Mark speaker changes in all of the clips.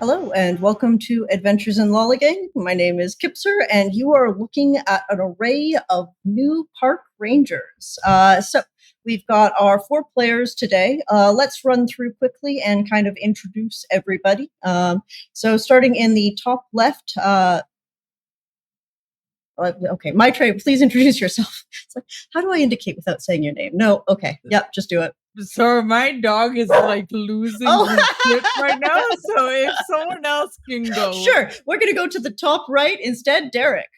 Speaker 1: Hello and welcome to Adventures in Lollygagging. My name is Kipser and you are looking at an array of new park rangers. So we've got our 4 players today. Let's run through quickly and kind of introduce everybody. So starting in the top left, okay, Maitre, please introduce yourself. It's like, how do I indicate without saying your name? No, okay, yep, just do it.
Speaker 2: So my dog is like losing his shit right now, so if someone else can go.
Speaker 1: Sure, we're going to go to the top right instead, Derek.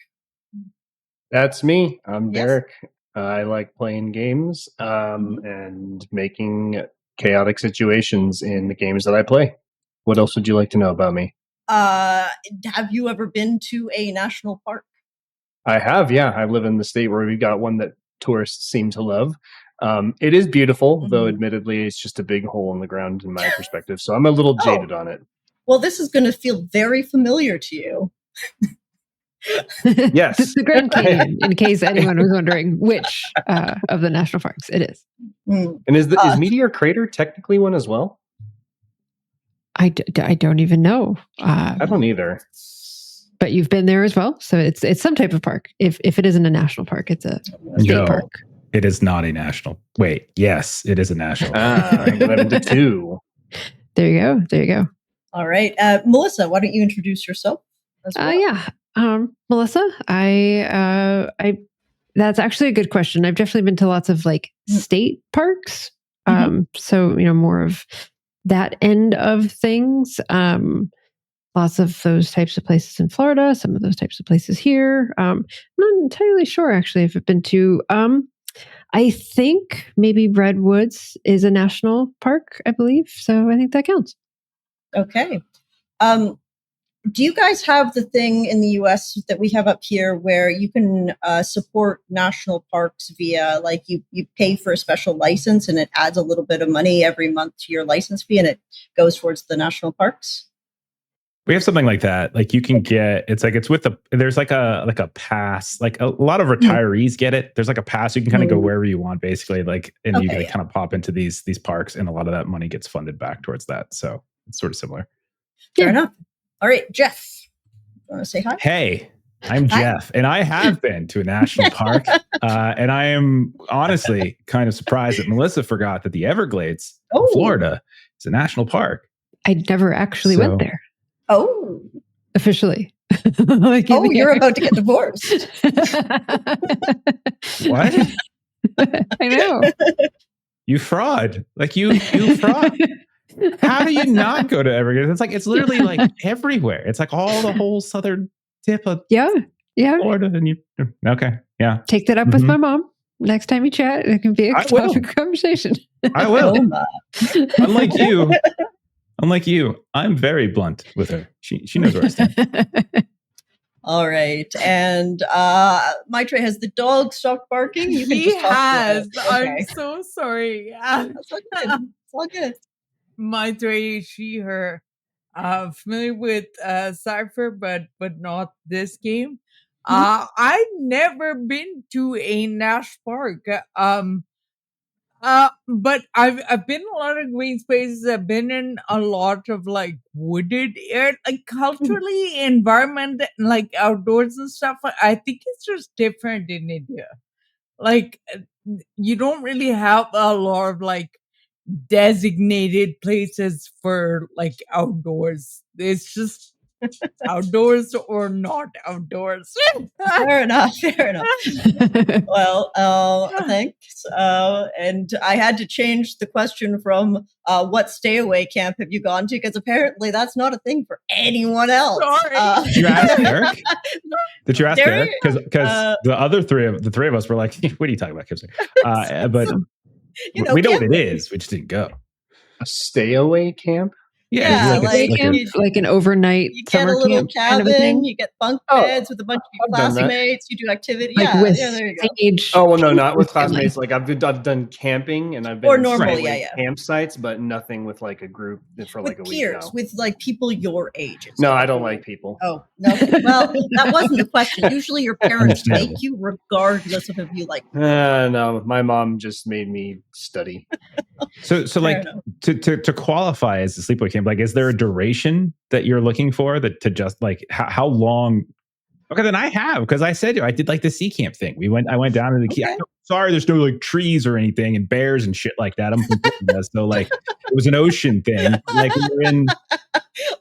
Speaker 3: That's me. I'm Derek. I like playing games and making chaotic situations in the games that I play. What else would you like to know about me?
Speaker 1: Have you ever been to a national park?
Speaker 3: I have, yeah. I live in the state where we've got one that tourists seem to love. It is beautiful, though admittedly it's just a big hole in the ground in my perspective. So I'm a little jaded on it.
Speaker 1: Well, this is going to feel very familiar to you.
Speaker 3: Yes.
Speaker 4: It's the Grand Canyon, in case anyone was wondering which of the national parks it is.
Speaker 3: And is Meteor Crater technically one as well?
Speaker 4: I don't even know.
Speaker 3: I don't either.
Speaker 4: But you've been there as well, so it's some type of park. If it isn't a national park, it's a state park.
Speaker 5: It is not a national. Wait, yes, it is a national.
Speaker 3: I got into 2.
Speaker 4: There you go.
Speaker 1: All right, Melissa, why don't you introduce yourself as well?
Speaker 4: Melissa, I that's actually a good question. I've definitely been to lots of like state parks. So more of that end of things. Lots of those types of places in Florida, some of those types of places here. I'm not entirely sure actually if I've been to. I think maybe Redwoods is a national park, I believe. So I think that counts.
Speaker 1: Okay. Do you guys have the thing in the US that we have up here where you can support national parks via, like, you pay for a special license and it adds a little bit of money every month to your license fee and it goes towards the national parks?
Speaker 5: We have something like that. Like you can get, it's with there's like a pass, like a lot of retirees get it. There's like a pass. You can kind of go wherever you want basically, like, and you can kind of pop into these parks and a lot of that money gets funded back towards that. So it's sort of similar.
Speaker 1: Fair enough. All right, Jeff, you want to say hi?
Speaker 5: Hey, I'm Jeff, and I have been to a national park, and I am honestly kind of surprised that Melissa forgot that the Everglades, Florida, is a national park.
Speaker 4: I never actually went there.
Speaker 1: Oh.
Speaker 4: Officially.
Speaker 1: You're about to get divorced.
Speaker 5: What?
Speaker 4: I know.
Speaker 5: You fraud. Like you fraud. How do you not go to Everglades? It's literally like everywhere. It's like all the whole southern tip of Florida. And okay. Yeah.
Speaker 4: Take that up with my mom. Next time you chat, it can be a topic of conversation.
Speaker 5: I will. Unlike you, I'm very blunt with her. She knows where I stand.
Speaker 1: All right. And Maitre, has the dog stopped barking?
Speaker 2: He has. I'm so sorry.
Speaker 1: That's all good. It's all good.
Speaker 2: Maitre, she, her. Familiar with Cypher, but not this game. I've never been to a national park. But I've been in a lot of green spaces. I've been in a lot of like wooded area, like culturally, environment, like outdoors and stuff. I think it's just different in India. Like you don't really have a lot of like designated places for like outdoors. It's just outdoors or not outdoors.
Speaker 1: Fair enough. Well, thanks. And I had to change the question from what stay away camp have you gone to? Because apparently that's not a thing for anyone else.
Speaker 2: Sorry.
Speaker 5: Did you ask Eric? Did you ask Eric? Because the three of us were like, what are you talking about, Kipser? But we know what it is. We just didn't go.
Speaker 3: A stay away camp?
Speaker 1: Yeah,
Speaker 4: like an overnight
Speaker 1: you get
Speaker 4: summer
Speaker 1: a little
Speaker 4: camp
Speaker 1: cabin,
Speaker 4: kind of a thing.
Speaker 1: you get bunk beds with a bunch of your classmates, you do activity.
Speaker 4: Like
Speaker 1: there you go.
Speaker 4: Age.
Speaker 3: Oh, well, no, not with classmates. Like I've done camping and I've been
Speaker 1: or normal,
Speaker 3: campsites, but nothing with like a group for like a week.
Speaker 1: Peers, with like people your age.
Speaker 3: No, I don't like people.
Speaker 1: Oh, no. Well, that wasn't the question. Usually your parents make you regardless of if you like.
Speaker 3: No, my mom just made me study.
Speaker 5: So like to qualify as a sleepaway camp, Like, is there a duration that you're looking for that to just like how long? Okay, then I have, because I said I did like the sea camp thing. I went down to the key.
Speaker 1: Okay.
Speaker 5: Sorry, there's no like trees or anything and bears and shit like that. I'm from Florida, so like it was an ocean thing. Like we were in.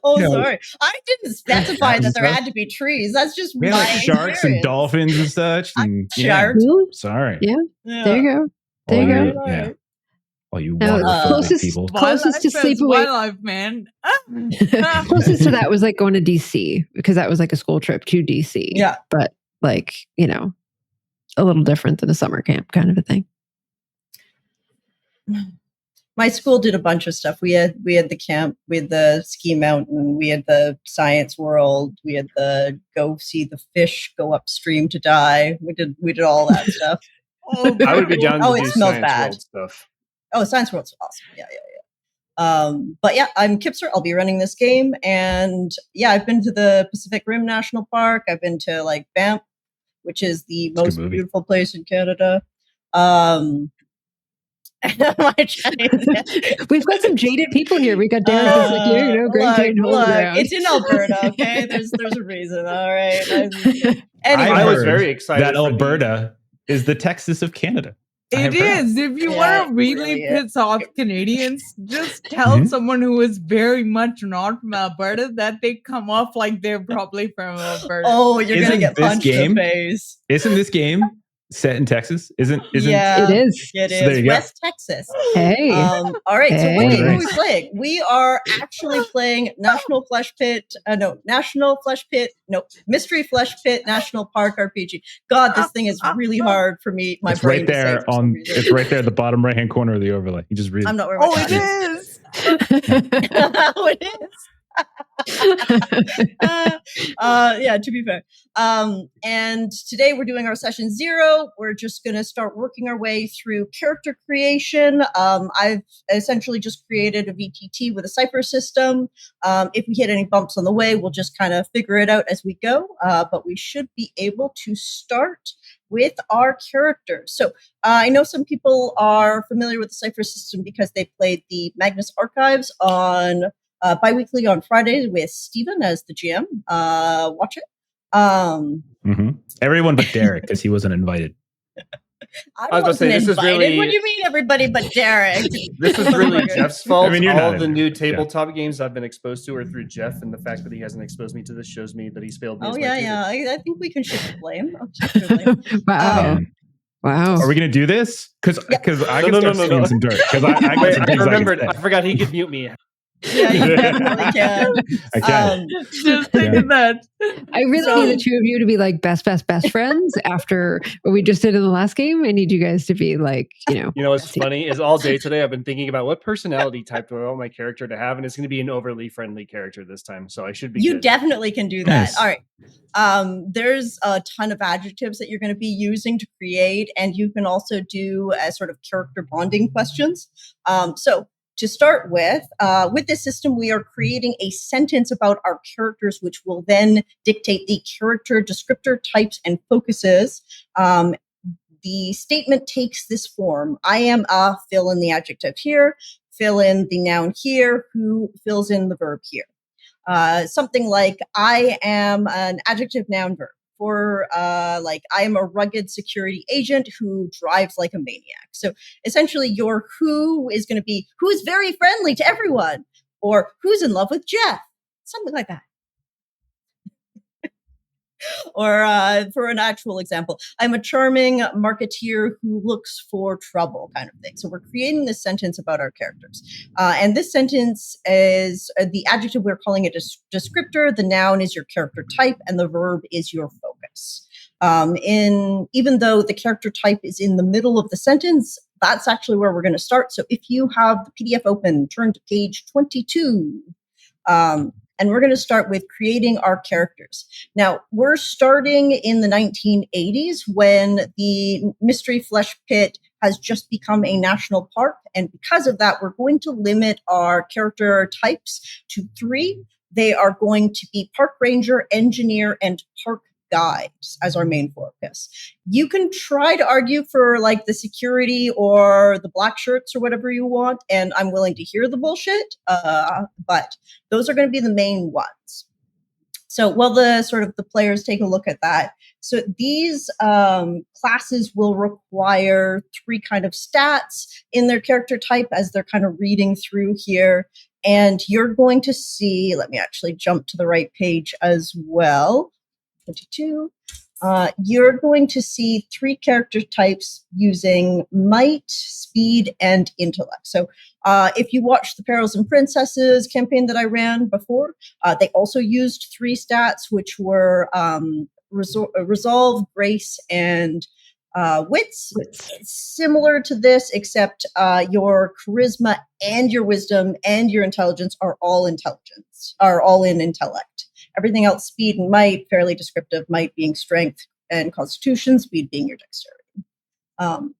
Speaker 1: Oh,
Speaker 5: You know,
Speaker 1: sorry. I didn't specify that there had to be trees. That's just
Speaker 5: we had
Speaker 1: my
Speaker 5: like sharks and
Speaker 1: experience.
Speaker 5: dolphins and such. And
Speaker 1: Sharks.
Speaker 5: sorry.
Speaker 4: Yeah.
Speaker 1: Yeah.
Speaker 4: There you go. There you
Speaker 5: All
Speaker 4: go.
Speaker 5: you, yeah. All you
Speaker 4: Now,
Speaker 5: water people.
Speaker 4: closest to
Speaker 2: Wildlife is
Speaker 4: sleepaway.
Speaker 2: wildlife, man.
Speaker 4: Closest to that was like going to DC, because that was like a school trip to DC.
Speaker 1: Yeah.
Speaker 4: But like, you know, a little different than a summer camp kind of a thing.
Speaker 1: My school did a bunch of stuff. We had the camp, we had the ski mountain, we had the science world, we had the go see the fish go upstream to die. We did all that stuff.
Speaker 3: I would be down to
Speaker 1: It
Speaker 3: do
Speaker 1: smells
Speaker 3: Science
Speaker 1: bad.
Speaker 3: World stuff.
Speaker 1: Oh, Science World's awesome. Yeah. But yeah, I'm Kipser. I'll be running this game. And yeah, I've been to the Pacific Rim National Park. I've been to like Banff, which is the most beautiful place in Canada.
Speaker 4: We've got some jaded people here. We got Derek that's like, you know, Great Jane Holden.
Speaker 1: It's in Alberta, okay? There's a reason, all right? Anyway.
Speaker 3: I was very excited
Speaker 5: that Alberta is the Texas of Canada.
Speaker 2: It is. If you want to really piss off Canadians, just tell someone who is very much not from Alberta that they come off like they're probably from Alberta.
Speaker 1: Oh, you're going to get punched in the face.
Speaker 5: Isn't this game set in Texas? Isn't
Speaker 1: Yeah,
Speaker 4: it is.
Speaker 1: It is.
Speaker 5: So there you
Speaker 1: West Texas.
Speaker 4: Hey.
Speaker 1: All right.
Speaker 4: Hey.
Speaker 1: So what game are we playing? We are actually playing National Flesh Pit. Mystery Flesh Pit National Park RPG. God, this thing is really hard for me. My
Speaker 5: it's
Speaker 1: brain
Speaker 5: right there it's right there at the bottom right hand corner of the overlay. You just read it.
Speaker 1: I'm not.
Speaker 2: Oh, it is.
Speaker 1: Oh, it is. Yeah, to be fair. And today we're doing our session 0. We're just going to start working our way through character creation. I've essentially just created a VTT with a cipher system. If we hit any bumps on the way, we'll just kind of figure it out as we go. But we should be able to start with our characters. So I know some people are familiar with the cipher system because they played the Magnus Archives on bi-weekly on Fridays with Steven as the GM. Watch it.
Speaker 5: Everyone but Derek, because he wasn't invited.
Speaker 1: I was about to say, this is really... What do you mean, everybody but Derek?
Speaker 3: This is really Jeff's fault.
Speaker 5: I mean,
Speaker 3: all of the new tabletop games I've been exposed to are through Jeff, and the fact that he hasn't exposed me to this shows me that he's failed me.
Speaker 1: I think we can shift the blame.
Speaker 4: Wow. Wow.
Speaker 5: Are we going to do this? Because I can start singing some dirt. Because
Speaker 3: I remembered. I forgot he could mute me.
Speaker 1: Yeah, you definitely can.
Speaker 5: I can.
Speaker 2: Just thinking that.
Speaker 4: I really need the two of you to be like best friends after what we just did in the last game. I need you guys to be like, you know.
Speaker 3: You know what's funny is all day today I've been thinking about what personality type do I want my character to have, and it's going to be an overly friendly character this time. So I should be.
Speaker 1: You definitely can do that. Nice. All right. There's a ton of adjectives that you're going to be using to create, and you can also do as sort of character bonding questions. So to start with this system, we are creating a sentence about our characters, which will then dictate the character descriptor types and focuses. The statement takes this form. I am a, fill in the adjective here, fill in the noun here, who fills in the verb here. Something like, I am an adjective noun verb. For like, I am a rugged security agent who drives like a maniac. So essentially your who is going to be who's very friendly to everyone, or who's in love with Jeff, something like that. Or for an actual example, I'm a charming marketeer who looks for trouble, kind of thing. So we're creating this sentence about our characters. And this sentence is the adjective, we're calling it a descriptor. The noun is your character type, and the verb is your focus. Even though the character type is in the middle of the sentence, that's actually where we're going to start. So if you have the PDF open, turn to page 22. And we're going to start with creating our characters. Now, we're starting in the 1980s when the Mystery Flesh Pit has just become a national park. And because of that, we're going to limit our character types to 3. They are going to be park ranger, engineer, and park guides as our main focus. You can try to argue for like the security or the black shirts or whatever you want, and I'm willing to hear the bullshit, but those are going to be the main ones. So while the players take a look at that, so these classes will require 3 kind of stats in their character type as they're kind of reading through here. And you're going to see, let me actually jump to the right page as well. 22. You're going to see 3 character types using might, speed, and intellect. So if you watched the Perils and Princesses campaign that I ran before, they also used 3 stats, which were resolve, grace, and wits. It's similar to this, except your charisma and your wisdom and your intelligence are all in intellect. Everything else, speed and might, fairly descriptive, might being strength and constitution, speed being your dexterity.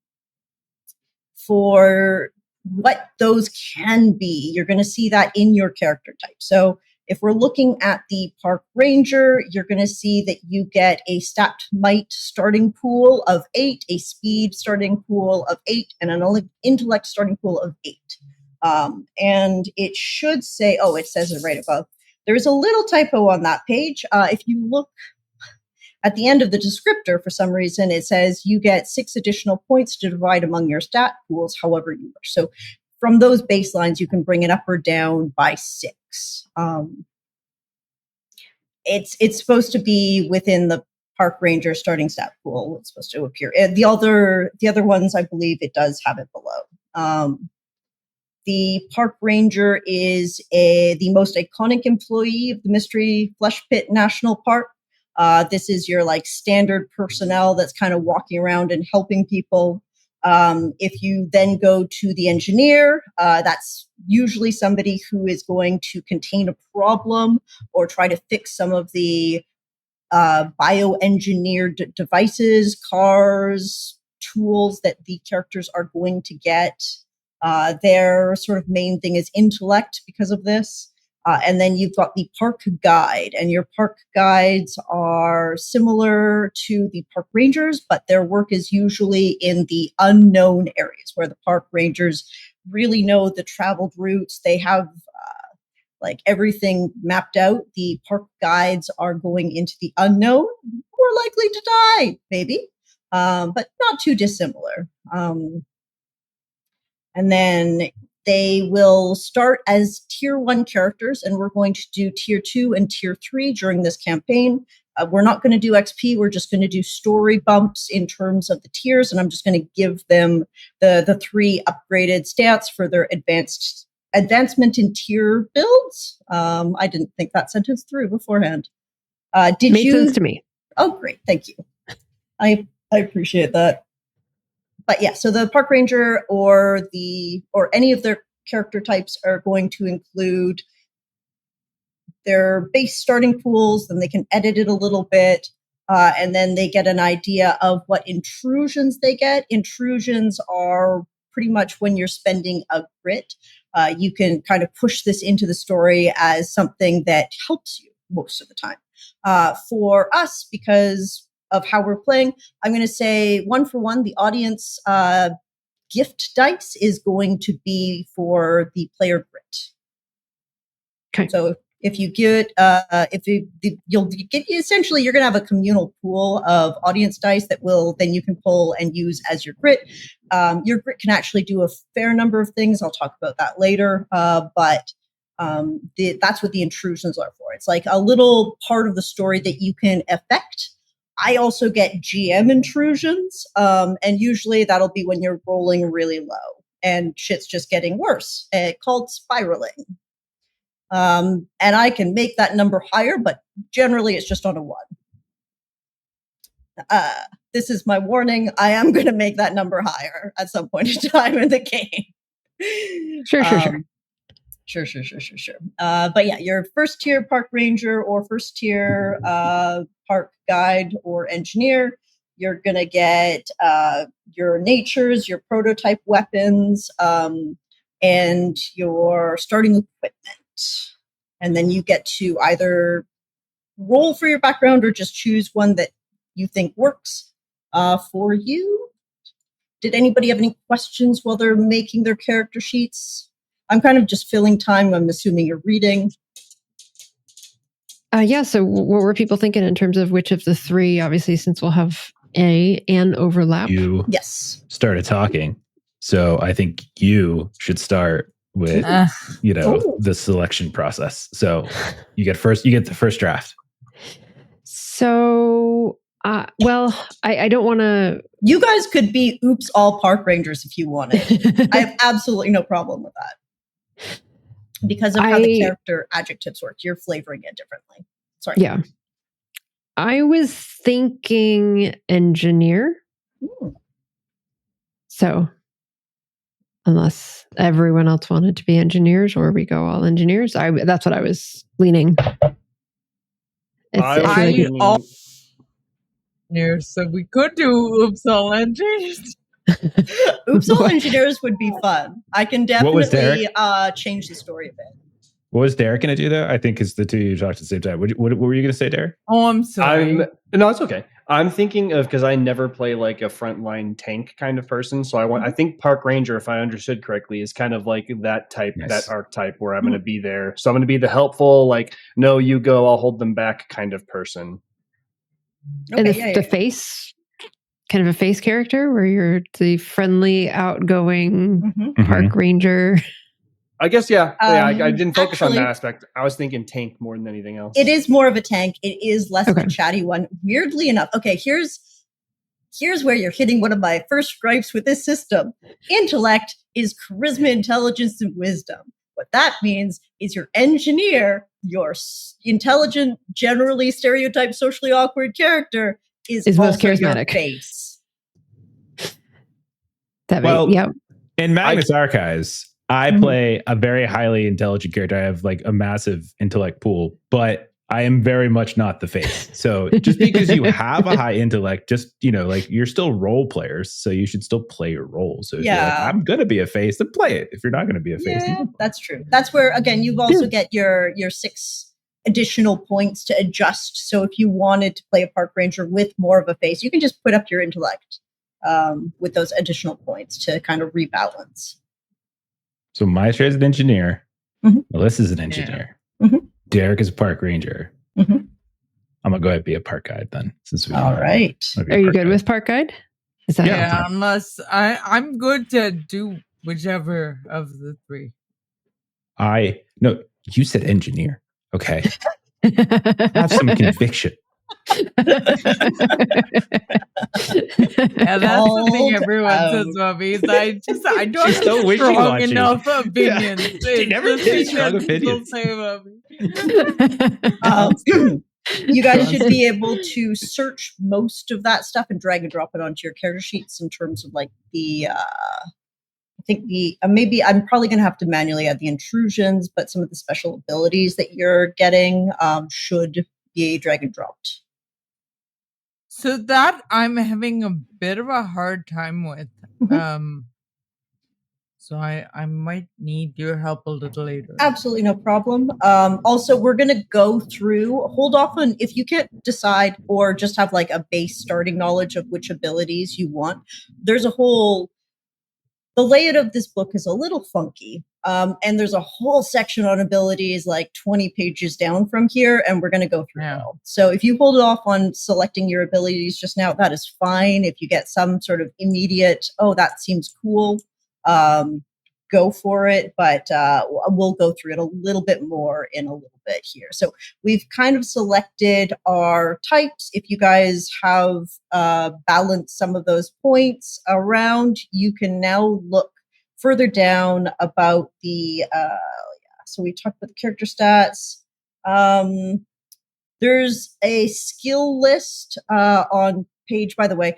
Speaker 1: For what those can be, you're going to see that in your character type. So if we're looking at the park ranger, you're going to see that you get a stat might starting pool of 8, a speed starting pool of 8, and an intellect starting pool of 8. And it should say, it says it right above. There's a little typo on that page. If you look at the end of the descriptor, for some reason, it says you get 6 additional points to divide among your stat pools, however you wish. So from those baselines, you can bring it up or down by 6. It's supposed to be within the park ranger starting stat pool. It's supposed to appear. The other ones, I believe, it does have it below. The park ranger is the most iconic employee of the Mystery Flesh Pit National Park. This is your like standard personnel that's kind of walking around and helping people. If you then go to the engineer, that's usually somebody who is going to contain a problem or try to fix some of the bioengineered devices, cars, tools that the characters are going to get. Their sort of main thing is intellect because of this. And then you've got the park guide, and your park guides are similar to the park rangers, but their work is usually in the unknown areas where the park rangers really know the traveled routes. They have like everything mapped out. The park guides are going into the unknown, more likely to die, maybe, but not too dissimilar. And then they will start as tier 1 characters, and we're going to do tier 2 and tier 3 during this campaign. We're not going to do XP. We're just going to do story bumps in terms of the tiers, and I'm just going to give them the 3 upgraded stats for their advancement in tier builds. I didn't think that sentence through beforehand.
Speaker 4: Made sense to me.
Speaker 1: Oh, great. Thank you. I appreciate that. But yeah, so the park ranger or any of their character types are going to include their base starting pools, then they can edit it a little bit, and then they get an idea of what intrusions they get. Intrusions are pretty much when you're spending a grit. You can kind of push this into the story as something that helps you most of the time. For us, because of how we're playing, I'm going to say 1 for 1, the audience gift dice is going to be for the player grit.
Speaker 4: Okay.
Speaker 1: So if you get, you'll get, essentially you're going to have a communal pool of audience dice that then you can pull and use as your grit. Your grit can actually do a fair number of things. I'll talk about that later. But that's what the intrusions are for. It's like a little part of the story that you can affect. I also get GM intrusions, and usually that'll be when you're rolling really low and shit's just getting worse, called spiraling. And I can make that number higher, but generally it's just on a 1. This is my warning. I am going to make that number higher at some point in time in the game.
Speaker 4: Sure.
Speaker 1: Sure. But yeah, your first tier park ranger or first tier park guide or engineer, you're going to get your natures, your prototype weapons, and your starting equipment. And then you get to either roll for your background or just choose one that you think works for you. Did anybody have any questions while they're making their character sheets? I'm kind of just filling time. I'm assuming you're reading.
Speaker 4: Yeah, so what were people thinking in terms of which of the three, obviously, since we'll have an overlap?
Speaker 5: You
Speaker 1: Yes.
Speaker 5: started talking. So I think you should start with, the selection process. So you get the first draft.
Speaker 4: So, well, I don't want to...
Speaker 1: You guys could be oops, all park rangers if you wanted. I have absolutely no problem with that. Because of how the character adjectives work, you're flavoring it differently. Sorry.
Speaker 4: Yeah. I was thinking engineer. So, unless everyone else wanted to be engineers or we go all engineers, that's what I was leaning.
Speaker 2: So we could do oops, all engineers.
Speaker 1: Oops, all engineers would be fun. I can definitely change the story a bit.
Speaker 5: What was Derek going to do, though? I think it's the two you talked at the same time. What were you going to say, Derek?
Speaker 2: Oh, I'm sorry.
Speaker 3: No, it's okay. I'm thinking of, because I never play like a frontline tank kind of person. So I think Park Ranger, if I understood correctly, is kind of like that type, that archetype where I'm going to be there. So I'm going to be the helpful, like, no, you go, I'll hold them back kind of person.
Speaker 4: Okay, and the face, kind of a face character where you're the friendly, outgoing Park Ranger.
Speaker 3: I guess, I didn't focus on that aspect. I was thinking tank more than anything else.
Speaker 1: It is more of a tank. It is less of a chatty one. Weirdly enough, okay, here's where you're hitting one of my first gripes with this system. Intellect is charisma, intelligence, and wisdom. What that means is your engineer, your intelligent, generally stereotyped, socially awkward character is
Speaker 4: most
Speaker 1: also
Speaker 4: charismatic.
Speaker 1: Your face.
Speaker 5: In Magnus Archives, I play a very highly intelligent character. I have like a massive intellect pool, but I am very much not the face. So just because you have a high intellect, just, like you're still role players. So you should still play your role. So if you're like, I'm going to be a face, then play it. If you're not going to be a face.
Speaker 1: Yeah, that's true. That's where, again, you've also get your 6 additional points to adjust. So if you wanted to play a park ranger with more of a face, you can just put up your intellect with those additional points to kind of rebalance.
Speaker 5: So Maestra is an engineer. Melissa's an engineer. Derek is a park ranger. I'm gonna go ahead and be a park guide then. Since we
Speaker 1: all right,
Speaker 4: are you good with park guide?
Speaker 2: Is that unless I'm good to do whichever of the 3.
Speaker 5: No, you said engineer. Okay, have some conviction.
Speaker 2: That's the thing everyone says about me. I don't have strong enough opinions.
Speaker 5: She never did strong opinions.
Speaker 2: Say about me.
Speaker 1: You guys should be able to search most of that stuff and drag and drop it onto your character sheets in terms of like the I think maybe I'm probably going to have to manually add the intrusions, but some of the special abilities that you're getting should be drag and dropped.
Speaker 2: So that I'm having a bit of a hard time with. So I might need your help a little later.
Speaker 1: Absolutely no problem. Also, we're going to go through, hold off on, if you can't decide or just have like a base starting knowledge of which abilities you want, there's the layout of this book is a little funky. And there's a whole section on abilities like 20 pages down from here, and we're going to go through it all. So if you hold off on selecting your abilities just now, that is fine. If you get some sort of immediate, that seems cool, go for it. But we'll go through it a little bit more in a little bit here. So we've kind of selected our types. If you guys have balanced some of those points around, you can now look further down about the so we talked about the character stats. There's a skill list on page, by the way,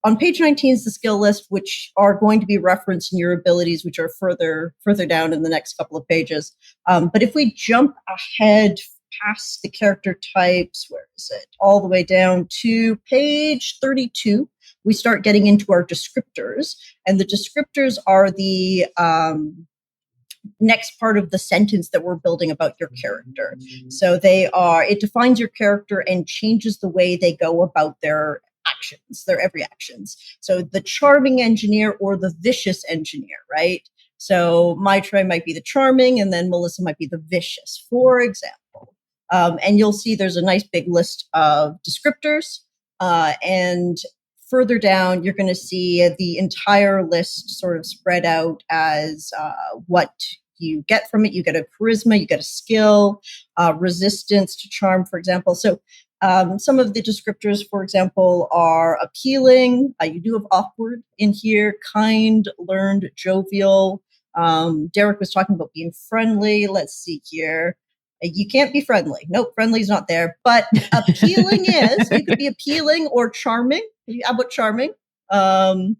Speaker 1: on page 19 is the skill list, which are going to be referenced in your abilities, which are further down in the next couple of pages. But if we jump ahead past the character types, where is it? All the way down to page 32, we start getting into our descriptors. And the descriptors are the next part of the sentence that we're building about your character. So it defines your character and changes the way they go about their actions, their every actions. So the charming engineer or the vicious engineer, right? So Maitreyi might be the charming, and then Melissa might be the vicious, for example. And you'll see there's a nice big list of descriptors. And further down, you're going to see the entire list sort of spread out as what you get from it. You get a charisma, you get a skill, resistance to charm, for example. So some of the descriptors, for example, are appealing. You do have awkward in here, kind, learned, jovial. Derek was talking about being friendly. Let's see here. You can't be friendly. Nope, friendly's not there. But appealing is. You could be appealing or charming. How about charming? Kind,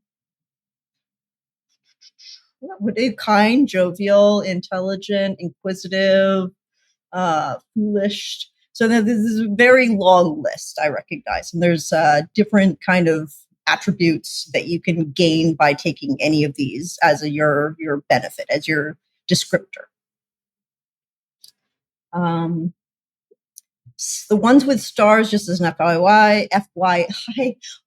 Speaker 1: jovial, intelligent, inquisitive, foolish. So this is a very long list, I recognize. And there's different kind of attributes that you can gain by taking any of these as your benefit, as your descriptor. The ones with stars, just as an FYI,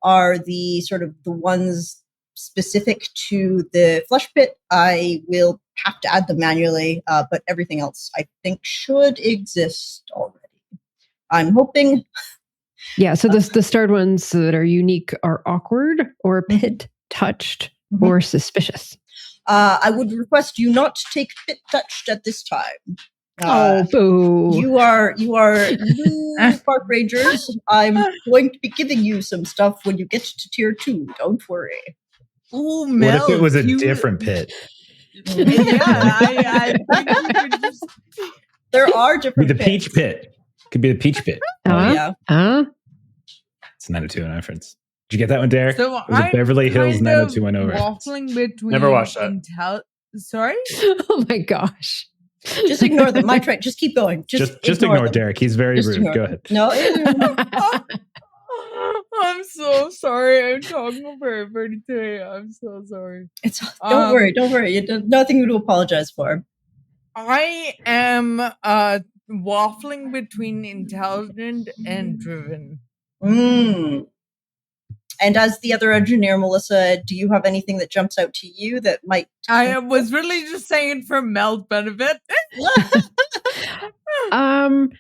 Speaker 1: are the sort of the ones specific to the flesh pit. I will have to add them manually, but everything else I think should exist already. I'm hoping.
Speaker 4: Yeah, so the starred ones that are unique are awkward or pit touched or suspicious.
Speaker 1: I would request you not take pit touched at this time.
Speaker 4: Boo!
Speaker 1: You are new park rangers. I'm going to be giving you some stuff when you get to tier 2. Don't worry.
Speaker 2: Ooh,
Speaker 5: what if it was a different pit?
Speaker 2: I think you could just.
Speaker 1: There are different.
Speaker 5: The peach pit. Could be the peach pit.
Speaker 1: Yeah.
Speaker 5: It's 90210 reference. Did you get that one, Derek?
Speaker 2: So
Speaker 5: it was a Beverly Hills 90210 reference.
Speaker 2: Waffling between.
Speaker 3: Never watched that.
Speaker 2: Sorry.
Speaker 4: Oh my gosh.
Speaker 1: Just ignore them. Just keep going.
Speaker 5: Just ignore Derek. He's very rude. Go ahead.
Speaker 1: No.
Speaker 2: I'm so sorry. I'm talking over everybody today. I'm so sorry.
Speaker 1: Don't worry. You have nothing to apologize for.
Speaker 2: I am waffling between intelligent and driven.
Speaker 1: And as the other engineer, Melissa, do you have anything that jumps out to you that might?
Speaker 2: I was really just saying for Mel's benefit.
Speaker 4: I'm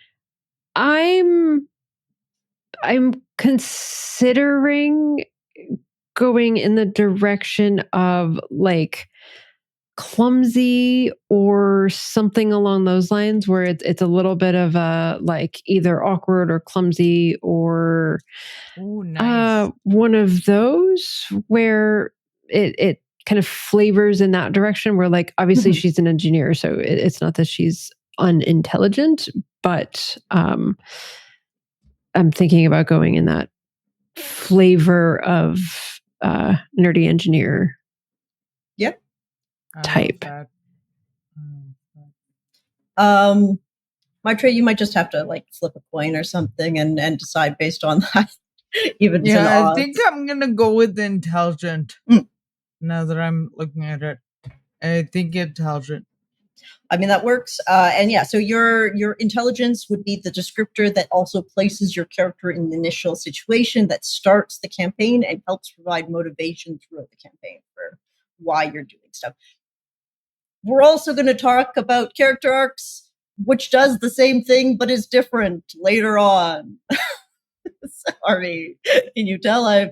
Speaker 4: considering going in the direction of like clumsy or something along those lines, where it's a little bit of a like either awkward or clumsy or
Speaker 2: nice.
Speaker 4: One of those where it kind of flavors in that direction, where like obviously she's an engineer, so it's not that she's unintelligent, but I'm thinking about going in that flavor of nerdy engineer.
Speaker 1: Yep.
Speaker 4: Type.
Speaker 1: Maitreyi, you might just have to like flip a coin or something and decide based on that.
Speaker 2: I think I'm gonna go with intelligent. Now that I'm looking at it, I think intelligent.
Speaker 1: I mean, that works. And yeah, so your intelligence would be the descriptor that also places your character in the initial situation that starts the campaign and helps provide motivation throughout the campaign for why you're doing stuff. We're also going to talk about character arcs, which does the same thing but is different later on. Sorry. Can you tell I've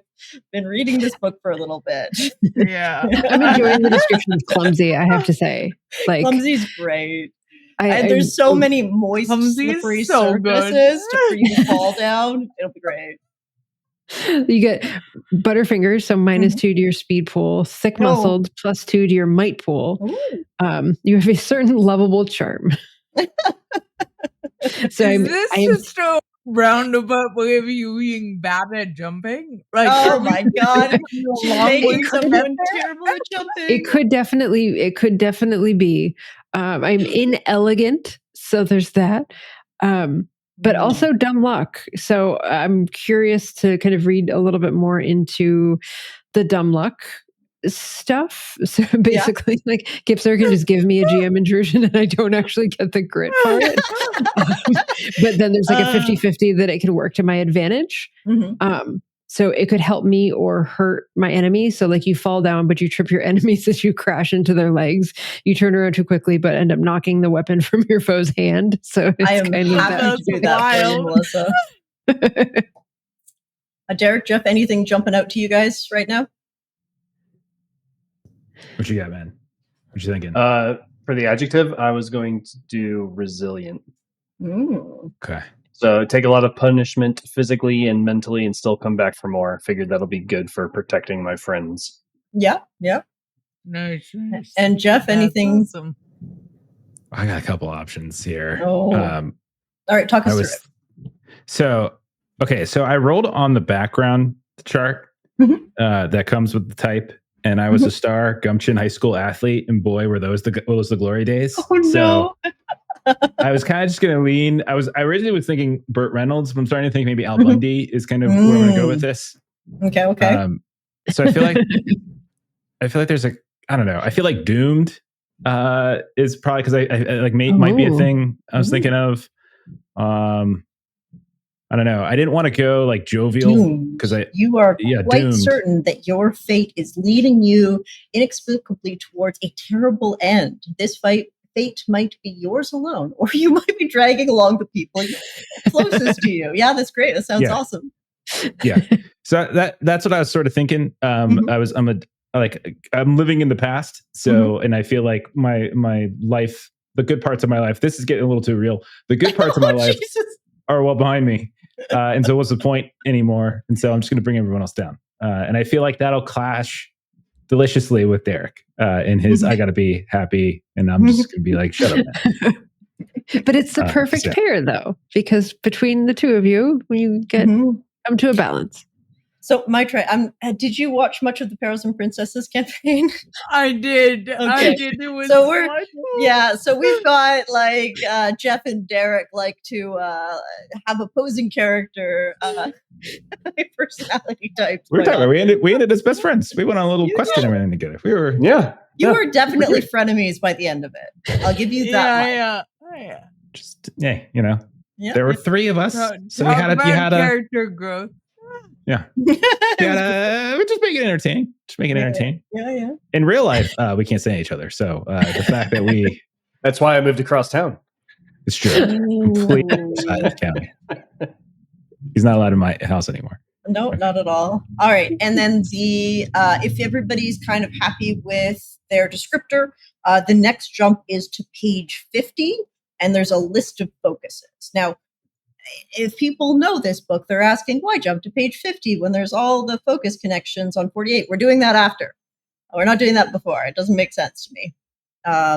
Speaker 1: been reading this book for a little bit?
Speaker 2: Yeah.
Speaker 4: I'm enjoying the description of clumsy, I have to say. Like
Speaker 1: clumsy's great. And there's so many moist, slippery surfaces for you to fall down. It'll be great.
Speaker 4: You get Butterfingers, so -2 to your speed pool, thick-muscled, +2 to your might pool. You have a certain lovable charm.
Speaker 2: So is this just a roundabout way of you being bad at jumping? Like,
Speaker 1: oh my god, she's making someone terrible at jumping.
Speaker 4: It could definitely be. I'm inelegant, so there's that. But also dumb luck. So I'm curious to kind of read a little bit more into the dumb luck stuff. So basically, like Gipser can just give me a GM intrusion and I don't actually get the grit for it. But then there's like a 50-50 that it can work to my advantage. So it could help me or hurt my enemy. So like you fall down, but you trip your enemies as you crash into their legs. You turn around too quickly, but end up knocking the weapon from your foe's hand. So it's
Speaker 1: I am
Speaker 4: kind of
Speaker 1: happy to do that for you, Melissa. Derek, Jeff, anything jumping out to you guys right now?
Speaker 5: What you got, man? What you thinking?
Speaker 3: For the adjective, I was going to do resilient.
Speaker 5: Okay.
Speaker 3: So take a lot of punishment physically and mentally and still come back for more. Figured that'll be good for protecting my friends.
Speaker 1: Yeah.
Speaker 2: Nice.
Speaker 1: And Jeff, anything?
Speaker 2: Awesome.
Speaker 5: I got a couple options here.
Speaker 1: All right, talk us through it.
Speaker 5: So I rolled on the background chart that comes with the type, and I was a star gumption high school athlete, and boy, were those the glory days.
Speaker 1: Oh no.
Speaker 5: I was kind of just going to lean. I originally was thinking Burt Reynolds, but I'm starting to think maybe Al Bundy is kind of where I'm going to go with this.
Speaker 1: Okay.
Speaker 5: So I feel like there's I don't know. I feel like Doomed is probably because I like might be a thing I was thinking of. I don't know. I didn't want to go like jovial because
Speaker 1: you are quite
Speaker 5: doomed.
Speaker 1: certain that your fate is leading you inexplicably towards a terrible end. This fate might be yours alone, or you might be dragging along the people closest to you. Yeah, that's great. That sounds awesome.
Speaker 5: Yeah. So that's what I was sort of thinking. I'm living in the past. So, and I feel like my life, the good parts of my life, this is getting a little too real. The good parts of my life are well behind me. And so what's the point anymore? And so I'm just going to bring everyone else down. And I feel like that'll clash deliciously with Derek in his, I got to be happy. And I'm just going to be like, shut up, man.
Speaker 4: But it's the perfect pair though, because between the two of you, you come to a balance.
Speaker 1: So, Maitreyi, did you watch much of the Perils and Princesses campaign?
Speaker 2: I did.
Speaker 1: Okay.
Speaker 2: I did. It was
Speaker 1: so we've got like Jeff and Derek like to have opposing character personality types.
Speaker 5: We ended as best friends. We went on a little quest and everything together. We were
Speaker 1: You were definitely frenemies by the end of it. I'll give you that.
Speaker 2: Yeah.
Speaker 5: Just there were three of us, so you had
Speaker 2: character growth.
Speaker 5: Yeah. We're just make it entertaining.
Speaker 1: Yeah.
Speaker 5: In real life, we can't stand each other. So the fact that
Speaker 3: that's why I moved across town.
Speaker 5: It's true. Completely outside of the county. He's not allowed in my house anymore.
Speaker 1: No, not at all. All right. And then if everybody's kind of happy with their descriptor, the next jump is to page 50, and there's a list of focuses. Now, if people know this book, they're asking, why jump to page 50 when there's all the focus connections on 48? We're doing that after. We're not doing that before. It doesn't make sense to me.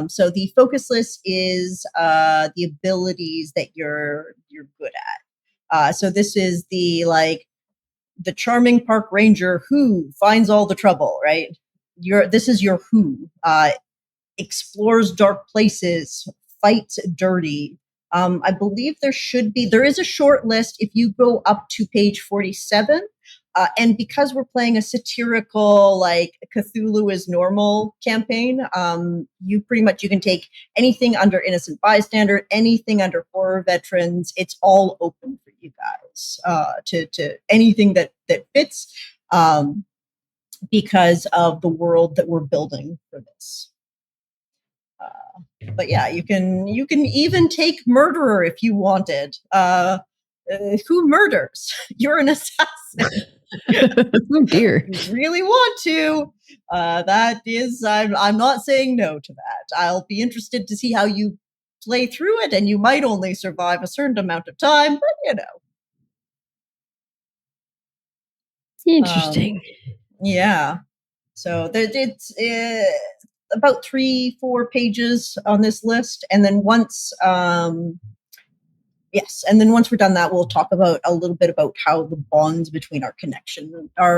Speaker 1: So the focus list is the abilities that you're good at. So this is the charming park ranger who finds all the trouble, right? This is your who. Explores dark places, fights dirty. I believe there is a short list if you go up to page 47. And because we're playing a satirical, like Cthulhu is normal campaign, you can take anything under innocent bystander, anything under horror veterans. It's all open for you guys to anything that fits because of the world that we're building for this. But yeah, you can even take murderer if you wanted. Who murders? You're an assassin.
Speaker 4: Oh dear.
Speaker 1: You really want to. That is, I'm not saying no to that. I'll be interested to see how you play through it, and you might only survive a certain amount of time, but
Speaker 4: Interesting.
Speaker 1: Yeah. So it's about 3-4 pages on this list, and then once we're done that, we'll talk about a little bit about how the bonds between our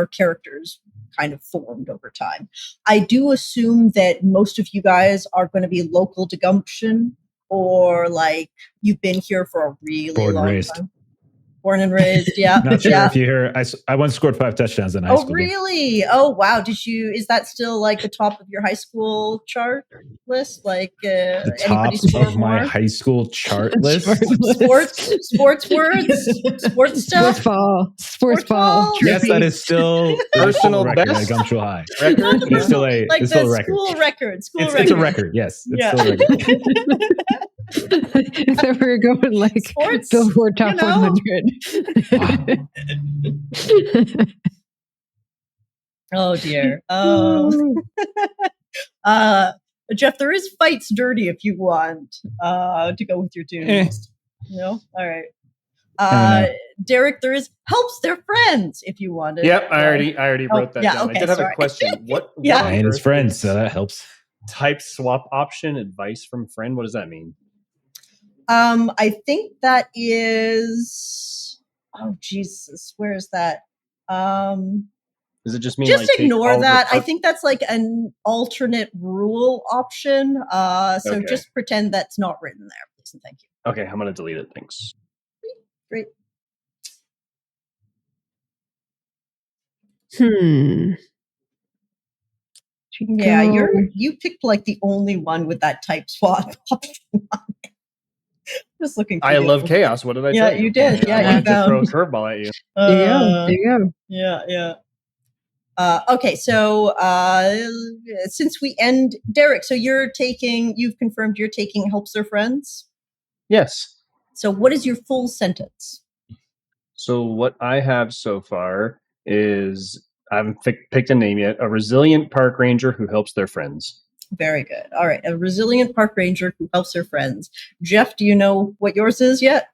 Speaker 1: characters kind of formed over time. I do assume that most of you guys are going to be local to Gumption, or like you've been here for a really long time. Born and raised. Yeah.
Speaker 5: Not sure
Speaker 1: yeah.
Speaker 5: if you hear. I once scored 5 touchdowns in high school.
Speaker 1: Oh, really? Oh, wow. Is that still like the top of your high school chart list? Like
Speaker 5: The
Speaker 1: anybody
Speaker 5: top
Speaker 1: score
Speaker 5: of my
Speaker 1: more?
Speaker 5: high school chart list.
Speaker 1: Sports words, sports stuff.
Speaker 4: Sports ball.
Speaker 5: Yes, that is still
Speaker 3: Personal
Speaker 5: record
Speaker 3: best?
Speaker 5: at Gumshoe High.
Speaker 3: Record?
Speaker 5: It's still a
Speaker 1: Like
Speaker 5: it's
Speaker 1: the
Speaker 5: still a record.
Speaker 1: school record.
Speaker 5: It's a record. Yes, it's
Speaker 1: Yeah.
Speaker 5: still a record.
Speaker 4: If they were going like
Speaker 1: Sports,
Speaker 4: Billboard Top
Speaker 1: you know.
Speaker 4: 100.
Speaker 1: Oh dear. Jeff, there is Fights Dirty if you want to go with your tunes. No? All right. Derek, there is Helps Their Friends if you wanted.
Speaker 3: Yep, I already wrote that down.
Speaker 1: Okay,
Speaker 3: I did have
Speaker 1: sorry.
Speaker 3: a question. What
Speaker 1: Yeah.
Speaker 3: on
Speaker 5: And his
Speaker 3: earth
Speaker 5: friends,
Speaker 3: is
Speaker 5: so that helps.
Speaker 3: type swap option advice from friend? What does that mean?
Speaker 1: I think that is. Oh Jesus, where is that?
Speaker 3: Does it just mean
Speaker 1: Just
Speaker 3: like take
Speaker 1: ignore
Speaker 3: all
Speaker 1: that.
Speaker 3: the
Speaker 1: I think that's like an alternate rule option. So
Speaker 3: Okay.
Speaker 1: just pretend that's not written there, please and thank you.
Speaker 3: Okay, I'm gonna delete it. Thanks.
Speaker 1: Great. Yeah, you picked like the only one with that type swap option on it. Just looking.
Speaker 3: I love chaos. What did I
Speaker 1: Yeah,
Speaker 3: tell you?
Speaker 1: you did. Yeah,
Speaker 3: I
Speaker 1: you
Speaker 3: wanted to throw a
Speaker 1: found.
Speaker 3: curveball at you.
Speaker 4: There you go.
Speaker 1: Yeah. Okay, so since we end, Derek, so you've confirmed you're taking Helps Their Friends.
Speaker 3: Yes.
Speaker 1: So what is your full sentence?
Speaker 3: So what I have so far is I haven't picked a name yet. A resilient park ranger who helps their friends.
Speaker 1: Very good. All right, a resilient park ranger who helps their friends. Jeff, do you know what yours is yet?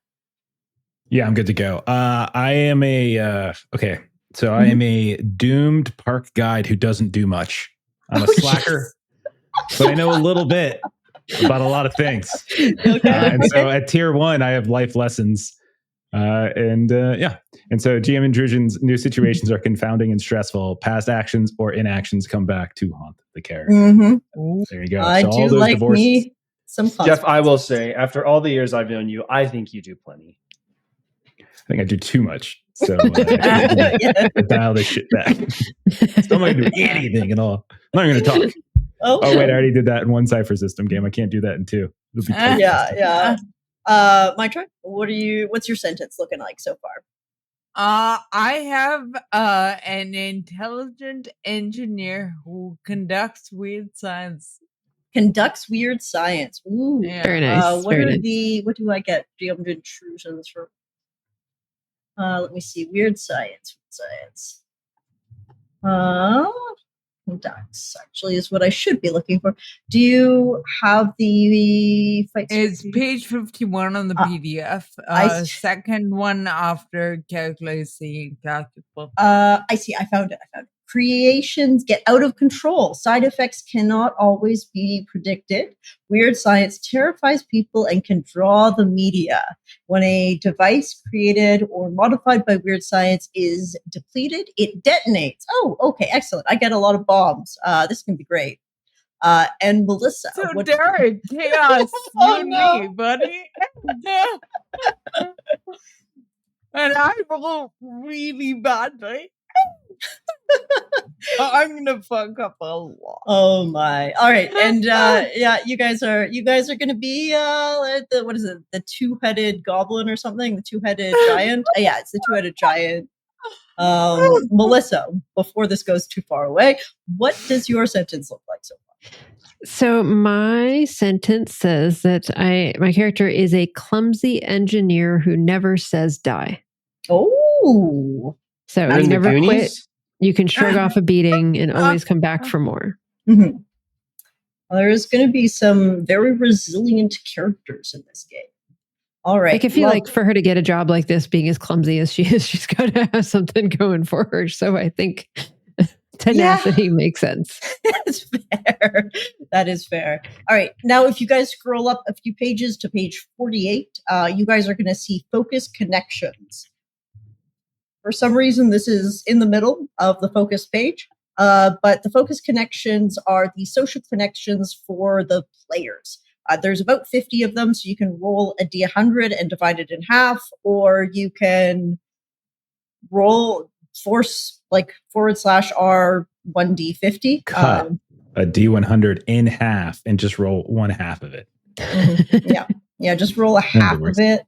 Speaker 5: Yeah, I'm good to go. I am a okay. So I am a doomed park guide who doesn't do much. I'm a slacker, but I know a little bit about a lot of things.
Speaker 1: Okay.
Speaker 5: And so at tier 1, I have life lessons. And so GM intrusions, new situations are confounding and stressful. Past actions or inactions come back to haunt the character.
Speaker 1: Mm-hmm.
Speaker 5: There you go.
Speaker 1: I
Speaker 5: so
Speaker 1: do
Speaker 5: all those
Speaker 1: like
Speaker 5: divorces,
Speaker 1: me some fun.
Speaker 3: Jeff, I will say, after all the years I've known you, I think you do plenty.
Speaker 5: I think I do too much. So I dial this shit back. So I'm not going to do anything at all. I'm not even going to talk. Oh, wait, I already did that in one Cypher System game. I can't do that in 2. It'll be
Speaker 1: Yeah. My turn. What's your sentence looking like so far?
Speaker 2: I have an intelligent engineer who conducts weird science.
Speaker 1: Conducts weird science. Ooh.
Speaker 2: Yeah.
Speaker 4: Very nice.
Speaker 1: What do I get? GM intrusions for? Let me see. Weird science. Conducts actually is what I should be looking for. Do you have the fight?
Speaker 2: It's page 51 on the PDF. Second one after calculating calculable.
Speaker 1: I see. I found it. Creations get out of control. Side effects cannot always be predicted. Weird science terrifies people and can draw the media. When a device created or modified by weird science is depleted, it detonates. Oh, okay, excellent. I get a lot of bombs. This can be great. And Melissa.
Speaker 2: So Derek, chaos, you and me, buddy. And I roll really badly. I'm gonna fuck up a lot.
Speaker 1: Oh my! All right, and you guys are gonna be what is it? The 2-headed goblin or something? The 2-headed giant? Yeah, it's the 2-headed giant. Melissa, before this goes too far away, what does your sentence look like so far?
Speaker 4: So my sentence says that my character is a clumsy engineer who never says die.
Speaker 1: Oh,
Speaker 4: so you never quit. You can shrug off a beating and always come back for more.
Speaker 1: Mm-hmm. Well, there's going to be some very resilient characters in this game. All right.
Speaker 4: I feel like for her to get a job like this, being as clumsy as she is, she's got to have something going for her. So I think tenacity makes sense.
Speaker 1: That's fair. That is fair. All right. Now, if you guys scroll up a few pages to page 48, you guys are going to see focus connections. For some reason, this is in the middle of the focus page, but the focus connections are the social connections for the players. There's about 50 of them, so you can roll a D100 and divide it in half, or you can roll /R 1D50.
Speaker 5: Cut a D100 in half and just roll one half of it.
Speaker 1: Yeah, just roll a half of it.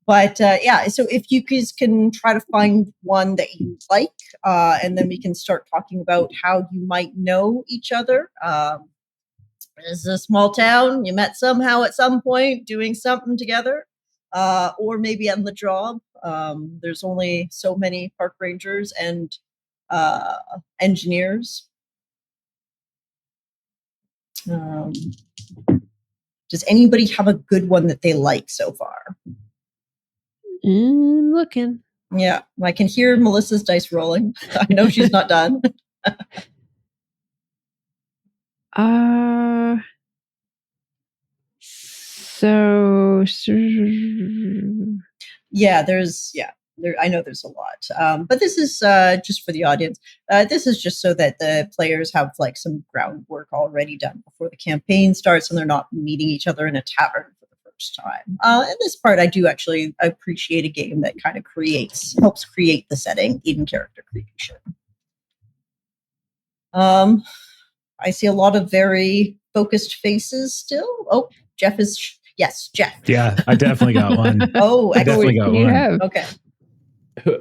Speaker 1: But so if you guys can try to find one that you like, and then we can start talking about how you might know each other. This is a small town. You met somehow at some point doing something together, or maybe on the job. There's only so many park rangers and engineers. Does anybody have a good one that they like so far?
Speaker 4: Looking.
Speaker 1: Yeah, I can hear Melissa's dice rolling. I know she's not done. I know there's a lot. But this is just for the audience. This is just so that the players have like some groundwork already done before the campaign starts, and they're not meeting each other in a tavern for the first time. And this part, I do actually appreciate a game that kind of helps create the setting in character creation. I see a lot of very focused faces still. Oh, Jeff is... Yes, Jeff.
Speaker 5: Yeah, I definitely got one.
Speaker 1: Oh,
Speaker 5: I definitely got one.
Speaker 4: Have.
Speaker 1: Okay.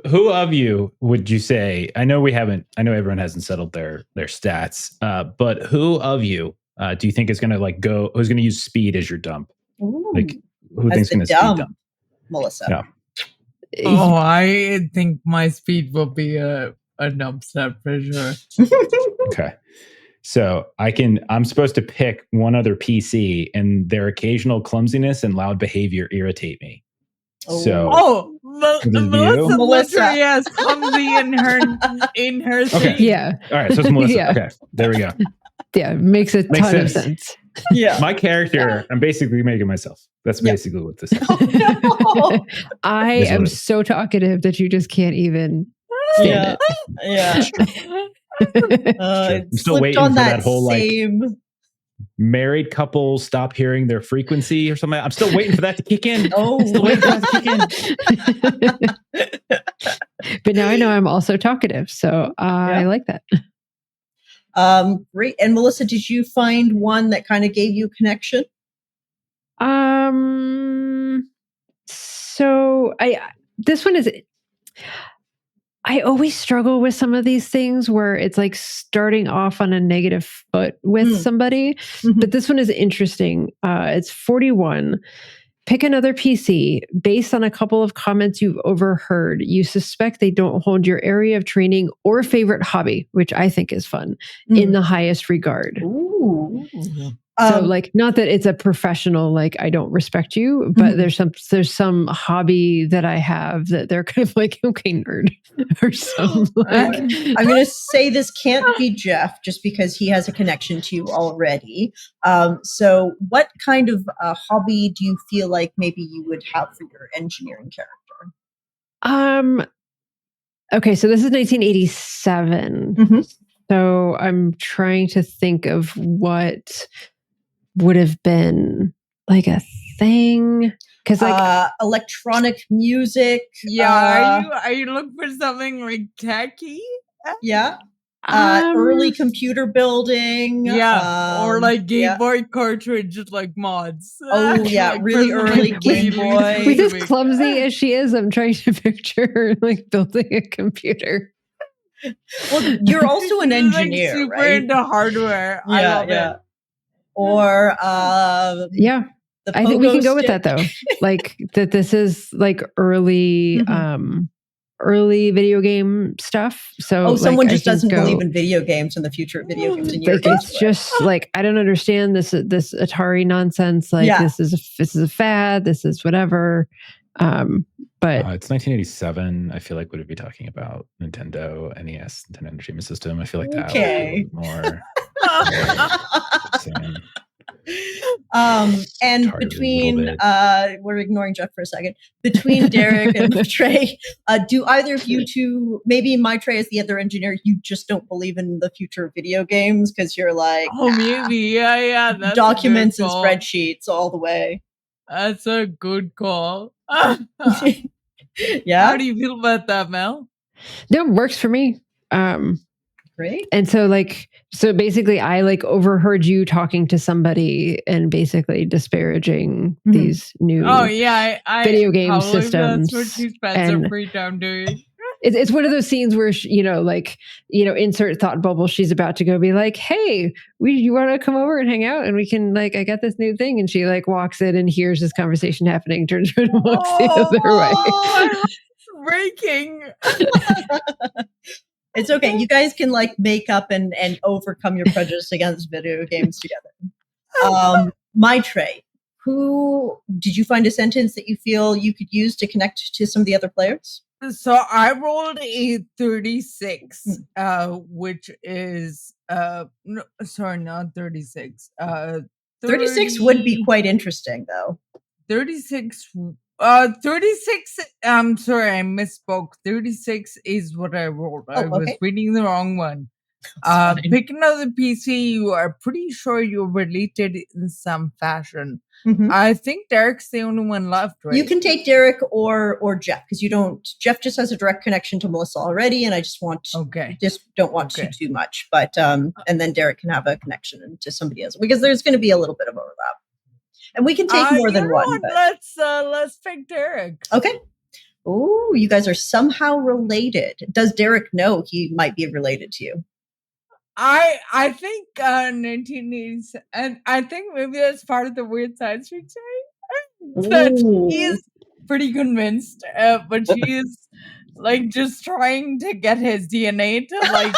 Speaker 5: Who of you would you say? I know everyone hasn't settled their stats, but who of you do you think is going to who's going to use speed as your dump?
Speaker 1: Ooh,
Speaker 5: like who thinks going to speed dump?
Speaker 1: Melissa.
Speaker 5: No.
Speaker 2: Oh, I think my speed will be a dump step for sure.
Speaker 5: Okay. So I'm supposed to pick one other PC, and their occasional clumsiness and loud behavior irritate me. So,
Speaker 2: Melissa has clumsy in her
Speaker 5: okay.
Speaker 2: thing.
Speaker 4: Yeah.
Speaker 5: All right. So it's Melissa. Yeah. Okay. There we go.
Speaker 4: Yeah. Makes a ton of sense.
Speaker 1: Yeah.
Speaker 5: My character, I'm basically making myself. That's basically what this is.
Speaker 4: I am so talkative that you just can't even stand
Speaker 1: it. Yeah.
Speaker 5: I'm still waiting for that whole married couple stop hearing their frequency or something. I'm still waiting for that to kick in.
Speaker 1: Still waiting for that
Speaker 4: to kick in. But now I know I'm also talkative, so I like that.
Speaker 1: Great. And Melissa, did you find one that kind of gave you a connection?
Speaker 4: So this one is... I always struggle with some of these things where it's like starting off on a negative foot with somebody. Mm-hmm. But this one is interesting. It's 41. Pick another PC. Based on a couple of comments you've overheard, you suspect they don't hold your area of training or favorite hobby, which I think is fun, in the highest regard.
Speaker 1: Ooh.
Speaker 4: So not that it's a professional, I don't respect you, but there's some hobby that I have that they're kind of like, okay, nerd or something.
Speaker 1: I'm going to say this can't be Jeff just because he has a connection to you already. So what kind of hobby do you feel like maybe you would have for your engineering character?
Speaker 4: Okay. So this is 1987. Mm-hmm. So I'm trying to think of what would have been like a thing, because
Speaker 1: electronic music.
Speaker 2: Yeah, are you looking for something like techie?
Speaker 1: Yeah. Early computer building.
Speaker 2: Yeah, or like Game Boy cartridges, like mods.
Speaker 1: Oh yeah, like really early Game Boy.
Speaker 4: With as clumsy as she is, I'm trying to picture her like building a computer.
Speaker 1: Well, you're also an engineer,
Speaker 2: super
Speaker 1: right?
Speaker 2: into hardware. I love it.
Speaker 1: Or
Speaker 4: I think we can go with that though. Like that this is like early early video game stuff. So
Speaker 1: someone just doesn't believe in video games and the future of video games in your case.
Speaker 4: It's just like, I don't understand this Atari nonsense. Like this is a fad, this is whatever. But
Speaker 5: it's 1987. I feel like would it be talking about Nintendo NES, Nintendo Entertainment System? I feel like that would be more.
Speaker 1: And
Speaker 5: Targeted a
Speaker 1: between
Speaker 5: little bit.
Speaker 1: we're ignoring Jeff for a second. Between Derek and Trey, do either of you two, maybe my Trey is the other engineer, you just don't believe in the future of video games because you're like,
Speaker 2: Oh, maybe. Yeah. That's
Speaker 1: documents
Speaker 2: a
Speaker 1: and
Speaker 2: good call.
Speaker 1: spreadsheets all the way.
Speaker 2: That's a good call.
Speaker 1: Yeah.
Speaker 2: How do you feel about that, Mel?
Speaker 4: No, it works for me.
Speaker 1: Great.
Speaker 4: And so basically I overheard you talking to somebody and basically disparaging these new video game systems.
Speaker 2: That's what she spends her free time doing.
Speaker 4: It's one of those scenes where insert thought bubble. She's about to go be like, "Hey, you want to come over and hang out, and we can I got this new thing." And she walks in and hears this conversation happening, turns around and walks the other way.
Speaker 2: Breaking.
Speaker 1: It's okay. You guys can make up and overcome your prejudice against video games together. My Trey, who did you find a sentence that you feel you could use to connect to some of the other players?
Speaker 2: So I rolled a 36, which is not 36.
Speaker 1: 36 would be quite interesting, though.
Speaker 2: 36. 36. I'm sorry, I misspoke. 36 is what I rolled. I was reading the wrong one. Pick another PC. You are pretty sure you're related in some fashion. Mm-hmm. I think Derek's the only one left, right?
Speaker 1: You can take Derek or Jeff because you don't. Jeff just has a direct connection to Melissa already, and I just don't want to too much. But and then Derek can have a connection to somebody else because there's going to be a little bit of overlap, and we can take more than one.
Speaker 2: But let's pick Derek.
Speaker 1: Okay. Oh, you guys are somehow related. Does Derek know he might be related to you?
Speaker 2: I think 1980s, and I think maybe that's part of the weird science fiction. That he is pretty convinced, but she is just trying to get his DNA to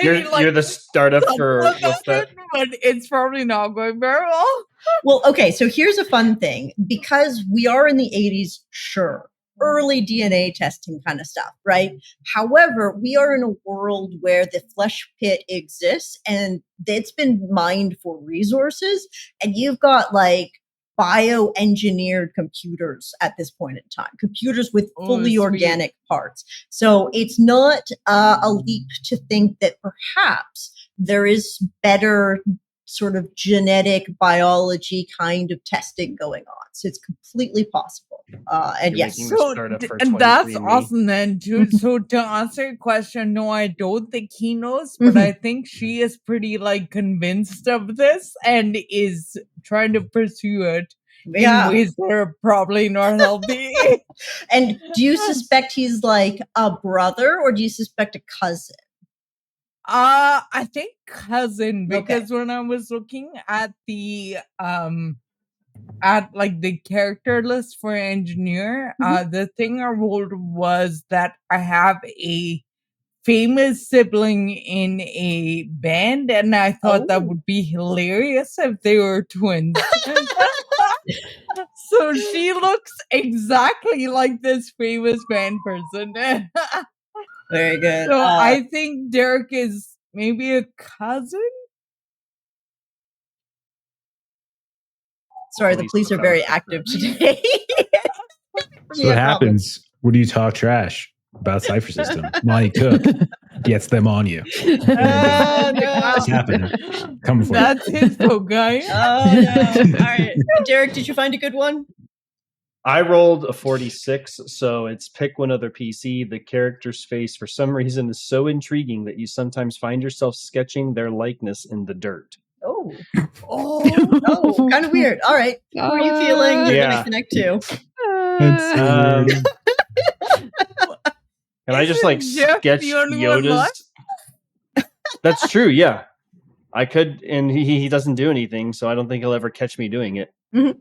Speaker 3: you're the startup for what's that?
Speaker 2: But it's probably not going very well.
Speaker 1: Well, okay, so here's a fun thing. Because we are in the 80s, sure. Early DNA testing kind of stuff, right? However, we are in a world where the flesh pit exists and it's been mined for resources, and you've got bioengineered computers at this point in time, computers with fully organic parts. So it's not a leap to think that perhaps there is better sort of genetic biology kind of testing going on. So it's completely possible. And yes.
Speaker 2: And that's awesome then, Jude. So to answer your question, no, I don't think he knows, but I think she is pretty convinced of this and is trying to pursue it in ways that are probably not healthy.
Speaker 1: And do you suspect he's a brother or do you suspect a cousin?
Speaker 2: I think cousin, because when I was looking at the the character list for engineer, the thing I rolled was that I have a famous sibling in a band, and I thought that would be hilarious if they were twins. So she looks exactly like this famous band person.
Speaker 1: Very good.
Speaker 2: So I think Derek is maybe a cousin.
Speaker 1: Sorry, the police are very active today.
Speaker 5: So what happens when you talk trash about Cypher System? Monty Cook gets them on you. What's happening? Come for
Speaker 2: That's his book, guy.
Speaker 1: Oh, no. All right. Derek, did you find a good one?
Speaker 3: I rolled a 46, so it's pick one other PC. The character's face, for some reason, is so intriguing that you sometimes find yourself sketching their likeness in the dirt.
Speaker 1: Oh, kind of weird. All right. Who are you feeling you're going to connect to?
Speaker 3: Can I just sketch Yoda's? That's true, yeah. I could, and he doesn't do anything, so I don't think he'll ever catch me doing it.
Speaker 1: Mm-hmm.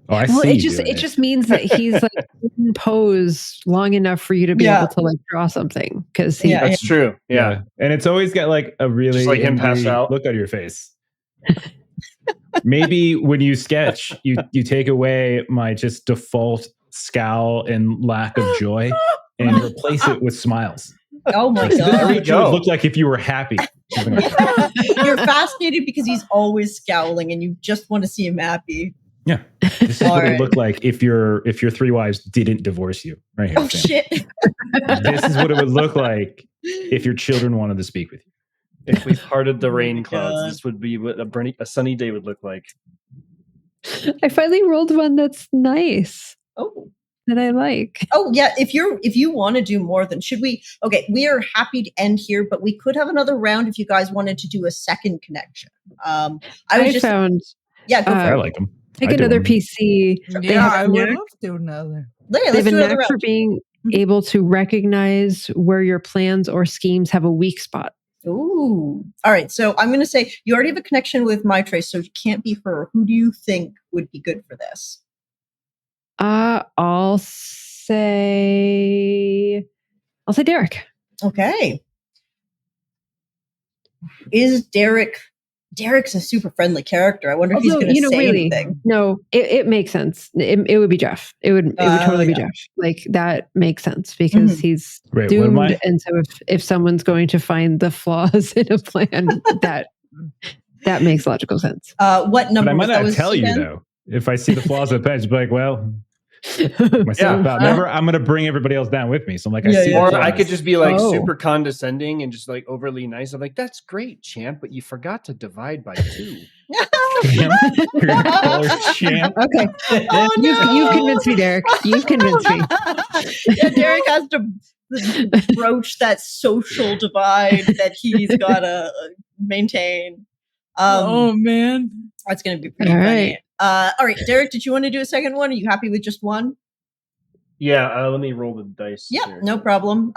Speaker 5: Oh, I see.
Speaker 4: It just means that he's in pose long enough for you to be able to draw something. Because
Speaker 3: that's true. Yeah,
Speaker 5: and it's always got a really
Speaker 3: just him pass out
Speaker 5: look on your face. Maybe when you sketch, you take away my just default scowl and lack of joy, and replace it with smiles.
Speaker 1: Oh my god!
Speaker 5: This is what you would look like if you were happy.
Speaker 1: You're fascinated because he's always scowling and you just want to see him happy.
Speaker 5: Yeah. This is what it would look like if your three wives didn't divorce you. Right here.
Speaker 1: Oh, shit.
Speaker 5: This is what it would look like if your children wanted to speak with you.
Speaker 3: If we parted the rain clouds,
Speaker 1: God.
Speaker 3: this would be what a sunny day would look like.
Speaker 4: I finally rolled one that's nice.
Speaker 1: Oh.
Speaker 4: That I like.
Speaker 1: Oh yeah, if you want to do more, then should we? Okay, we are happy to end here, but we could have another round if you guys wanted to do a second connection.
Speaker 4: I found.
Speaker 1: Yeah, go for
Speaker 5: I
Speaker 1: it.
Speaker 5: like them.
Speaker 4: Take another PC.
Speaker 2: Yeah, I would love to do another.
Speaker 1: Yeah,
Speaker 4: They
Speaker 1: let's
Speaker 4: have a
Speaker 1: do another
Speaker 4: knack for
Speaker 1: round.
Speaker 4: being able to recognize where your plans or schemes have a weak spot.
Speaker 1: Ooh. All right, so I'm going to say you already have a connection with Maitre, so it can't be her. Who do you think would be good for this?
Speaker 4: I'll say Derek.
Speaker 1: Okay. Is Derek's a super friendly character. I wonder if he's going to say anything.
Speaker 4: No, it makes sense. It would be Jeff. It would totally be Jeff. Like that makes sense because he's doomed. And so if someone's going to find the flaws in a plan, that makes logical sense.
Speaker 1: What number?
Speaker 5: But I might not tell you though. If I see the flaws in the page, be like, well. Remember, I'm going to bring everybody else down with me. So I'm like, I see.
Speaker 3: Or I could just be like super condescending and just like overly nice. I'm like, that's great, champ, but you forgot to divide by 2.
Speaker 5: Champ.
Speaker 4: Okay.
Speaker 1: Oh, no.
Speaker 4: You've convinced me, Derek. You've convinced me.
Speaker 1: Yeah, Derek has to broach that social divide that he's got to maintain.
Speaker 2: Oh, man.
Speaker 1: That's going to be pretty funny. All right, Derek, did you want to do a second one? Are you happy with just one?
Speaker 3: Yeah, let me roll the dice.
Speaker 1: Yeah,
Speaker 3: here.
Speaker 1: no problem.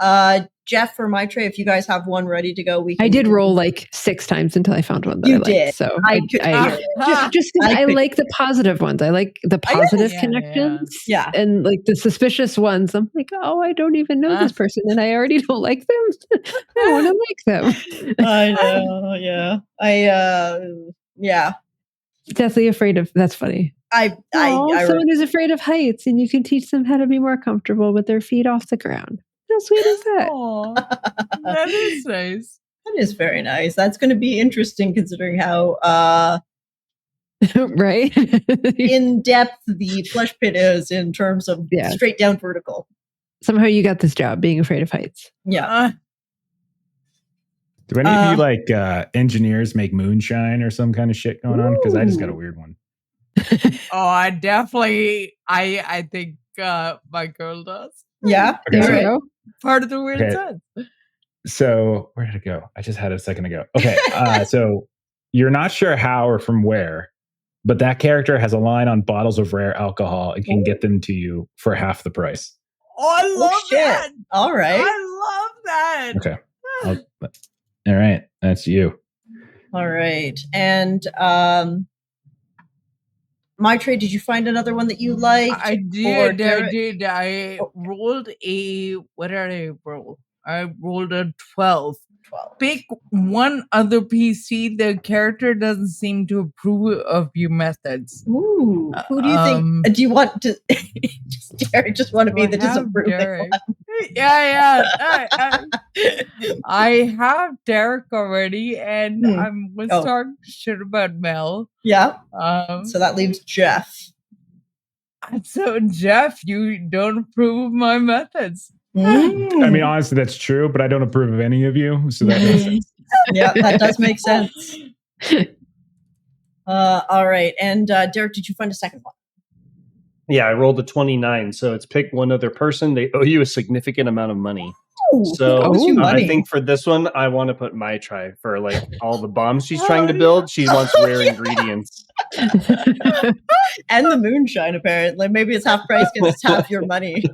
Speaker 1: Jeff or Maitre, if you guys have one ready to go,
Speaker 4: I did roll like 6 times until I found one that I liked. So I like the positive ones. I like the positive connections.
Speaker 1: Yeah.
Speaker 4: And like the suspicious ones, I'm like, oh, I don't even know this person and I already don't like them. I want to like them.
Speaker 1: I know, yeah.
Speaker 4: Deathly afraid of. That's funny. Someone who's afraid of heights, and you can teach them how to be more comfortable with their feet off the ground. How sweet is that?
Speaker 2: That is nice.
Speaker 1: That is very nice. That's going to be interesting, considering how
Speaker 4: right
Speaker 1: in depth the flesh pit is in terms of straight down vertical.
Speaker 4: Somehow you got this job, being afraid of heights.
Speaker 1: Yeah.
Speaker 5: Do any of you like engineers make moonshine or some kind of shit going on? Because I just got a weird one.
Speaker 2: I definitely. I think my girl does.
Speaker 1: Yeah.
Speaker 5: Okay,
Speaker 1: there we go.
Speaker 2: Part of the weird sense.
Speaker 5: So where did it go? I just had it a second ago. Okay. So you're not sure how or from where, but that character has a line on bottles of rare alcohol and can get them to you for half the price.
Speaker 2: Oh, I love that.
Speaker 1: All right.
Speaker 2: I love that.
Speaker 5: Okay. All right. That's you.
Speaker 1: All right. And Maitre, did you find another one that you liked?
Speaker 2: I did. I rolled what did I roll? I rolled a 12. Pick one other PC. The character doesn't seem to approve of your methods.
Speaker 1: Ooh. Who do you think? Do you want to Derek just want to be the disapproving one?
Speaker 2: Yeah. I have Derek already, and I'm going to start shit about Mel.
Speaker 1: Yeah. So that leaves Jeff.
Speaker 2: So Jeff, you don't approve of my methods.
Speaker 5: I mean, honestly, that's true, but I don't approve of any of you, so that makes sense.
Speaker 1: Yeah, that does make sense. All right, and Derek, did you find a second one?
Speaker 3: Yeah, I rolled a 29, so it's pick one other person. They owe you a significant amount of money. So I think for this one, I want to put my try for like all the bombs she's trying to build. She wants rare ingredients.
Speaker 1: And the moonshine, apparently. Maybe it's half price because it's half your money.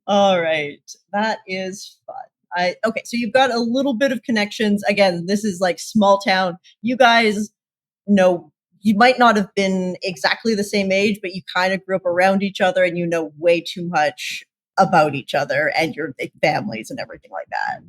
Speaker 1: All right. That is fun. Okay, so you've got a little bit of connections. Again, this is like small town. You guys know, you might not have been exactly the same age, but you kind of grew up around each other and you know way too much about each other and your families and everything like that.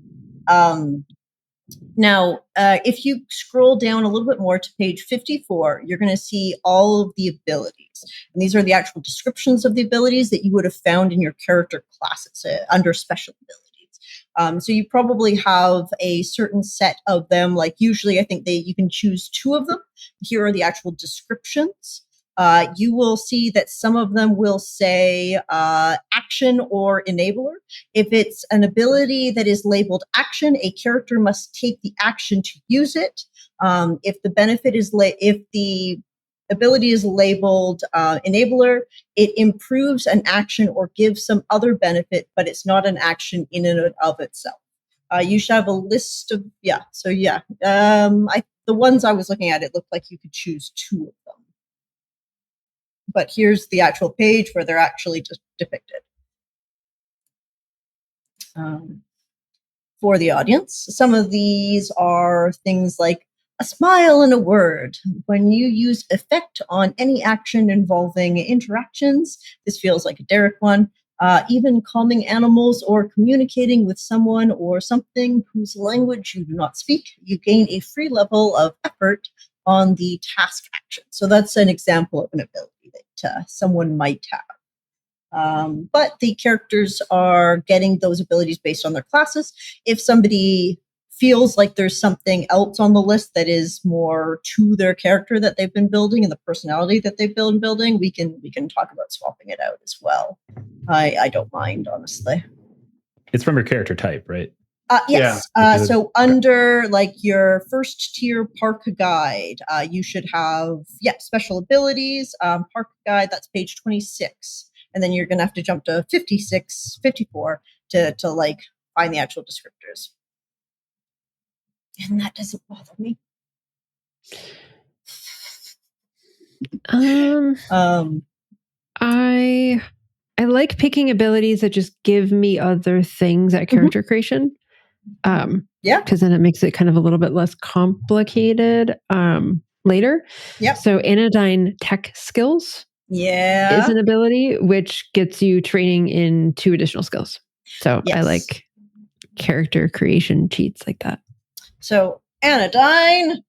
Speaker 1: Now, if you scroll down a little bit more to page 54, you're going to see all of the abilities. And these are the actual descriptions of the abilities that you would have found in your character classes under special abilities. So you probably have a certain set of them. Like usually I think you can choose 2 of them. Here are the actual descriptions. You will see that some of them will say action or enabler. If it's an ability that is labeled action, a character must take the action to use it. If the benefit is if the ability is labeled enabler, it improves an action or gives some other benefit, but it's not an action in and of itself. You should have a list of the ones I was looking at, it looked like you could choose 2 of them. But here's the actual page where they're actually just depicted. For the audience, some of these are things like a smile and a word. When you use effect on any action involving interactions, this feels like a Derek one. Even calming animals or communicating with someone or something whose language you do not speak, you gain a free level of effort on the task action. So that's an example of an ability that someone might have. But the characters are getting those abilities based on their classes. If somebody feels like there's something else on the list that is more to their character that they've been building and the personality that they've been building, we can talk about swapping it out as well. I don't mind, honestly.
Speaker 5: It's from your character type, right?
Speaker 1: Yes. So under like your first tier park guide, you should have special abilities. Park guide, that's page 26. And then you're going to have to jump to 54 to like find the actual descriptors. And that doesn't bother me.
Speaker 4: I like picking abilities that just give me other things at character creation. Because then it makes it kind of a little bit less complicated later. So anodyne tech skills is an ability which gets you training in 2 additional skills. So I like character creation cheats like that. So
Speaker 1: Anodyne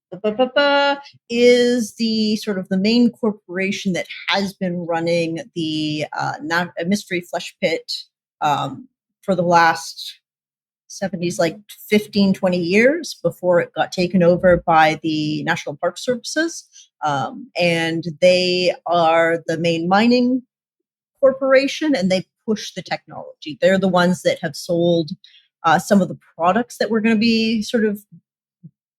Speaker 1: is the sort of the main corporation that has been running the Mystery Flesh Pit for the last 70s, like 15, 20 years before it got taken over by the National Park Services. And they are the main mining corporation and they push the technology. They're the ones that have sold some of the products that we're going to be sort of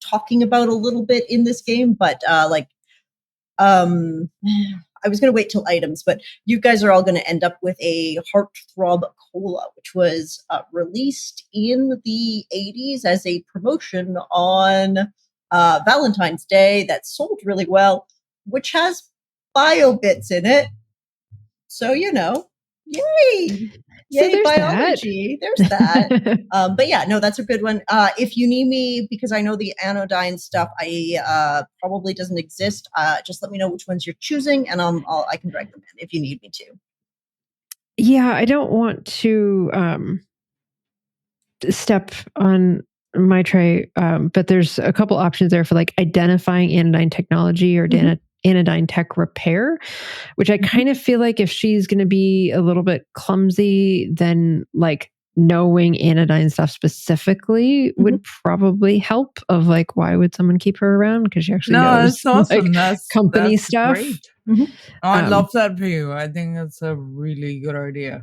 Speaker 1: talking about a little bit in this game, but I was going to wait till items, but you guys are all going to end up with a Heartthrob Cola, which was released in the 80s as a promotion on Valentine's Day that sold really well, which has bio bits in it. So, yay!
Speaker 4: So
Speaker 1: Yay, biology. There's that. But yeah, no, that's a good one. If you need me, because I know the anodyne stuff, I probably doesn't exist. Just let me know which ones you're choosing, and I can drag them in if you need me to.
Speaker 4: Yeah, I don't want to step on my tray, but there's a couple options there for like identifying anodyne technology or anodyne tech repair, which I kind of feel like if she's going to be a little bit clumsy, then like knowing anodyne stuff specifically would probably help. Of like, why would someone keep her around? Because she actually knows
Speaker 2: that's awesome.
Speaker 4: like,
Speaker 2: That's
Speaker 4: company stuff.
Speaker 2: I love that for you. I think that's a really good idea.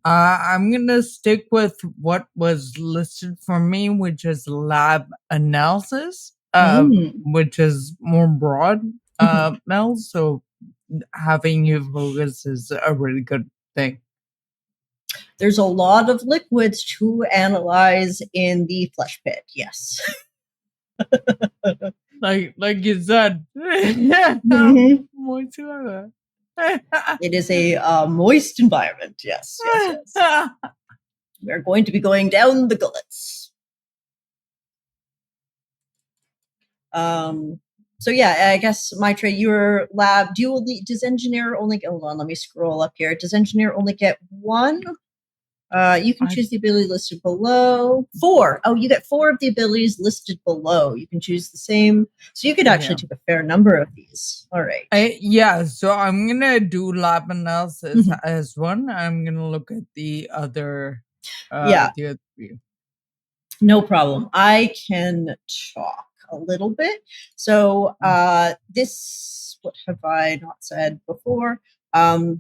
Speaker 2: I'm going to stick with what was listed for me, which is lab analysis, which is more broad, Mel. So having you focus is a really good thing.
Speaker 1: There's a lot of liquids to analyze in the flesh pit, yes.
Speaker 2: like you said.
Speaker 1: It is a moist environment, yes. We're going to be going down the gullets. So yeah, I guess Maitreyi, your lab, does engineer only hold on, let me scroll up here. Does engineer only get 1? You can choose the ability listed below. 4. Oh, you get 4 of the abilities listed below. You can choose the same. So you could actually take a fair number of these. All right.
Speaker 2: So I'm going to do lab analysis as one. I'm going to look at the other. The other view.
Speaker 1: No problem. I can talk a little bit. So what have I not said before?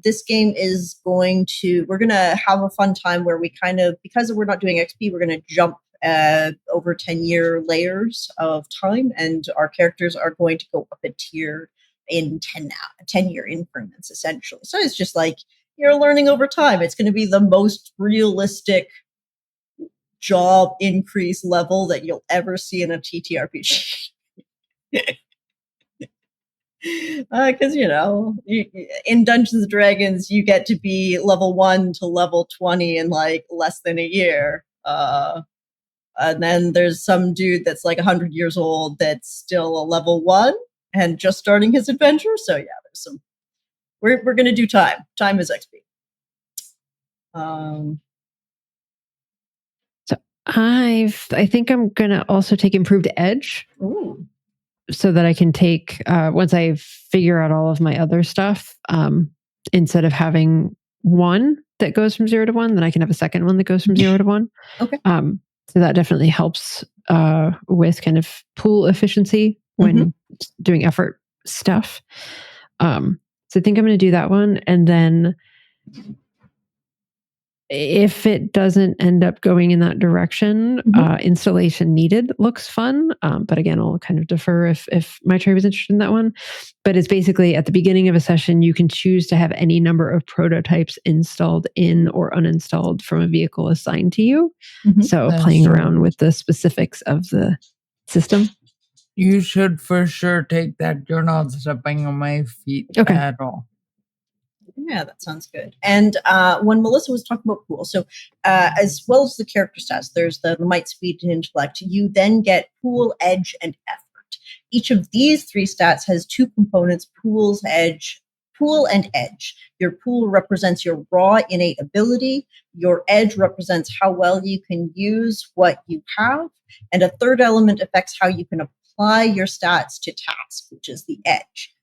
Speaker 1: This game is we're going to have a fun time where we because we're not doing XP, we're going to jump over 10-year layers of time, and our characters are going to go up a tier in 10-year increments, essentially. So it's just like you're learning over time. It's going to be the most realistic job increase level that you'll ever see in a TTRPG. Because in Dungeons and Dragons, you get to be level 1 to level 20 in like less than a year. And then there's some dude that's like 100 years old that's still a level 1 and just starting his adventure. So yeah, there's some. We're going to do time. Time is XP.
Speaker 4: I think I'm gonna also take improved edge.
Speaker 1: Ooh.
Speaker 4: So that I can take once I figure out all of my other stuff, instead of having one that goes from 0 to 1, then I can have a second one that goes from 0 to 1.
Speaker 1: Okay.
Speaker 4: So that definitely helps with kind of pool efficiency when doing effort stuff. So I think I'm going to do that one, and then if it doesn't end up going in that direction, installation needed looks fun. But again, I'll kind of defer if my trade was interested in that one. But it's basically at the beginning of a session, you can choose to have any number of prototypes installed in or uninstalled from a vehicle assigned to you. So playing around with the specifics of the system.
Speaker 2: You should for sure take that. You're not stepping on my feet at all.
Speaker 1: Yeah, that sounds good. And when Melissa was talking about pool, so as well as the character stats, there's the might, speed, and intellect. You then get pool, edge, and effort. Each of these 3 stats has 2 components: pool and edge. Your pool represents your raw innate ability. Your edge represents how well you can use what you have. And a third element affects how you can apply your stats to tasks, which is the edge.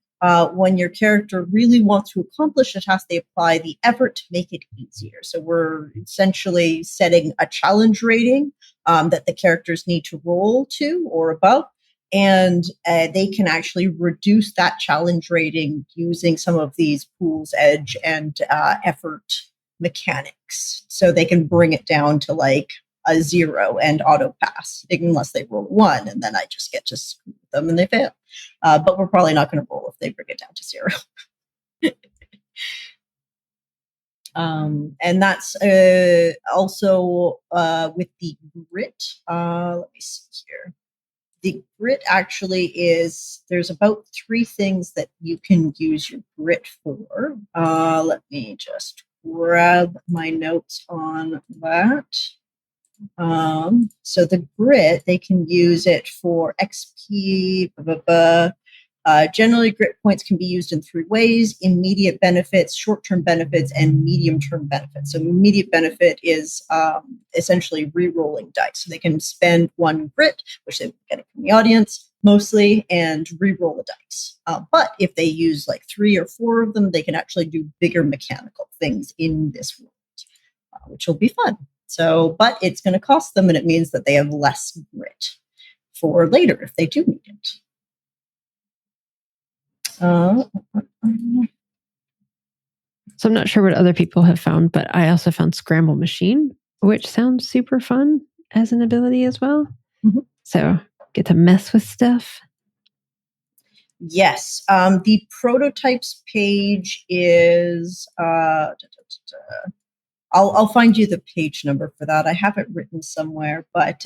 Speaker 1: When your character really wants to accomplish a task, they apply the effort to make it easier. So we're essentially setting a challenge rating that the characters need to roll to or above, and they can actually reduce that challenge rating using some of these pools, edge, and effort mechanics. So they can bring it down to like a 0 and auto pass, unless they roll a 1, and then I just get to screw with them and they fail. But we're probably not going to roll if they bring it down to 0. And that's also with the grit. Let me see here. The grit actually there's about 3 things that you can use your grit for. Let me just grab my notes on that. So the grit, they can use it for XP, generally grit points can be used in 3 ways: immediate benefits, short-term benefits, and medium-term benefits. So immediate benefit is essentially re-rolling dice. So they can spend 1 grit, which they're getting from the audience mostly, and re-roll the dice. But if they use like 3 or 4 of them, they can actually do bigger mechanical things in this world, which will be fun. So, but it's going to cost them, and it means that they have less grit for later if they do need it.
Speaker 4: So I'm not sure what other people have found, but I also found Scramble Machine, which sounds super fun as an ability as well. So get to mess with stuff.
Speaker 1: Yes. The prototypes page is I'll find you the page number for that. I have it written somewhere, but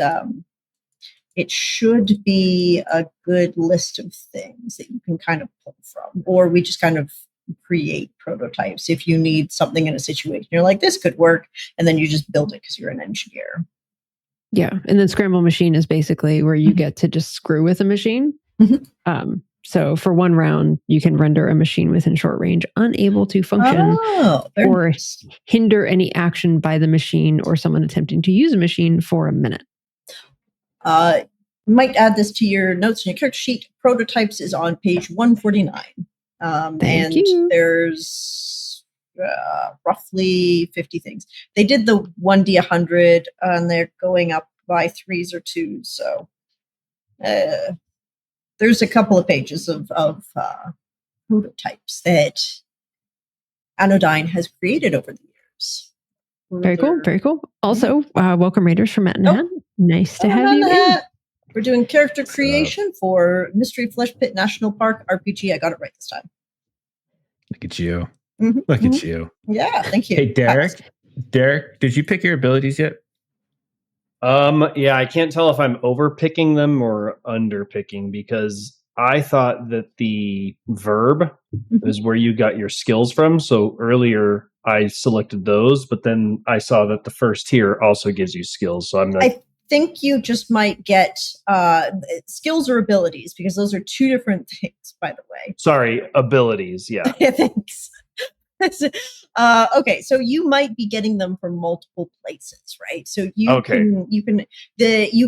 Speaker 1: it should be a good list of things that you can kind of pull from, or we just kind of create prototypes. If you need something in a situation, you're like, this could work, and then you just build it because you're an engineer.
Speaker 4: Yeah, and then Scramble Machine is basically where you get to just screw with a machine. So for 1 round, you can render a machine within short range unable to function or hinder any action by the machine or someone attempting to use a machine for a minute.
Speaker 1: Might add this to your notes in your character sheet. Prototypes is on page 149.
Speaker 4: Thank you.
Speaker 1: There's roughly 50 things. They did the 1D100, and they're going up by 3s or 2s. So there's a couple of pages of prototypes that Anodyne has created over the years.
Speaker 4: Very cool. Very cool. Also, welcome Raiders from Matt and Hat. Nice to have you in.
Speaker 1: We're doing character creation for Mystery Flesh Pit National Park RPG. I got it right this time.
Speaker 5: Look at you.
Speaker 1: Mm-hmm.
Speaker 5: Look at you.
Speaker 1: Yeah, thank you.
Speaker 5: Hey, Derek, did you pick your abilities yet?
Speaker 3: Yeah, I can't tell if I'm overpicking them or underpicking because I thought that the verb is where you got your skills from. So earlier I selected those, but then I saw that the first tier also gives you skills. So I'm not.
Speaker 1: I think you just might get skills or abilities because those are two different things, by the way.
Speaker 3: Sorry, abilities. Yeah.
Speaker 1: Thanks. Okay, so you might be getting them from multiple places, right? So you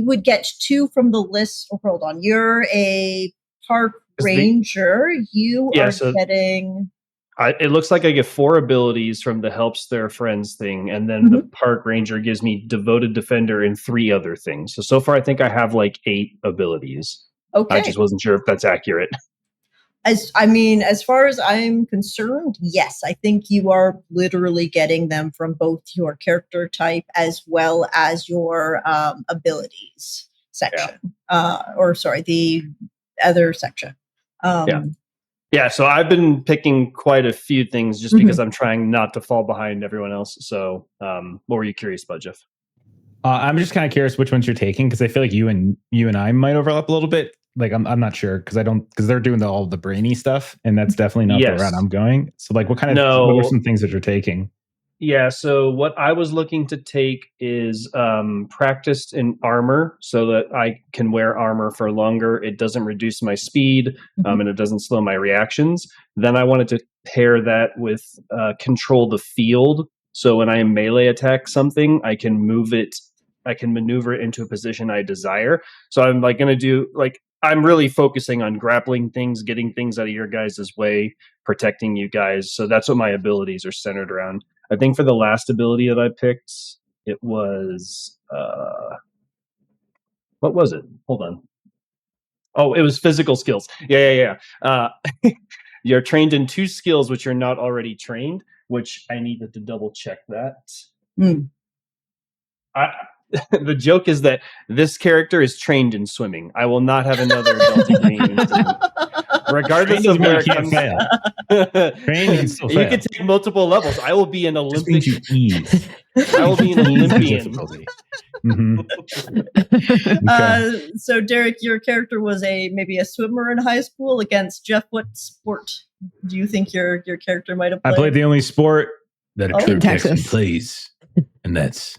Speaker 1: would get 2 from the list. Oh, hold on, you're a park ranger. You are getting.
Speaker 3: It looks like I get 4 abilities from the helps their friends thing, and then the park ranger gives me devoted defender and 3 other things. So far, I think I have like 8 abilities.
Speaker 1: Okay,
Speaker 3: I just wasn't sure if that's accurate.
Speaker 1: As far as I'm concerned, yes, I think you are literally getting them from both your character type as well as your abilities section. The other section.
Speaker 3: Yeah, so I've been picking quite a few things just because I'm trying not to fall behind everyone else. So what were you curious about, Jeff?
Speaker 5: I'm just kind of curious which ones you're taking because I feel like you and I might overlap a little bit. Like I'm not sure because they're doing all the brainy stuff, and that's definitely not the route I'm going. So like, what are some things that you're taking?
Speaker 3: Yeah, so what I was looking to take is practiced in armor so that I can wear armor for longer. It doesn't reduce my speed and it doesn't slow my reactions. Then I wanted to pair that with control the field. So when I melee attack something, I can move it. I can maneuver it into a position I desire. So I'm like going to do I'm really focusing on grappling things, getting things out of your guys' way, protecting you guys. So that's what my abilities are centered around. I think for the last ability that I picked, it was what was it? Hold on. Oh, it was physical skills. Yeah. You're trained in 2 skills which you're not already trained, which I needed to double check that. The joke is that this character is trained in swimming. I will not have another adulting game incident. Regardless of where it comes from. You can take multiple levels. I will be an Olympic. I will be an Olympian.
Speaker 1: So Derek, your character was maybe a swimmer in high school. Against Jeff, what sport do you think your character might have played?
Speaker 5: I played the only sport that a true Texan plays, and that's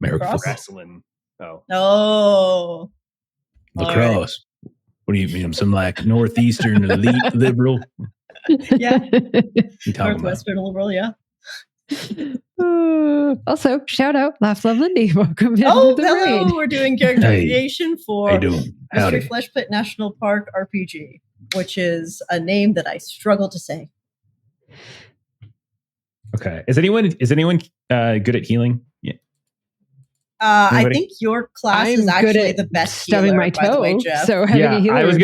Speaker 5: American
Speaker 3: wrestling.
Speaker 1: Oh.
Speaker 5: Lacrosse. Right. What do you mean? I'm some like Northeastern elite liberal.
Speaker 1: Yeah. Northwestern liberal, yeah.
Speaker 4: Also, shout out, Laugh Love Lindy. Welcome in.
Speaker 1: Hello. We're doing character creation for Mystery Flesh Pit National Park RPG, which is a name that I struggle to say.
Speaker 5: Okay. Is anyone good at healing? Yeah.
Speaker 1: I think your class is actually the best
Speaker 4: stubbing
Speaker 1: healer,
Speaker 4: my toe.
Speaker 1: By the way, Jeff.
Speaker 4: So having a healer
Speaker 5: I was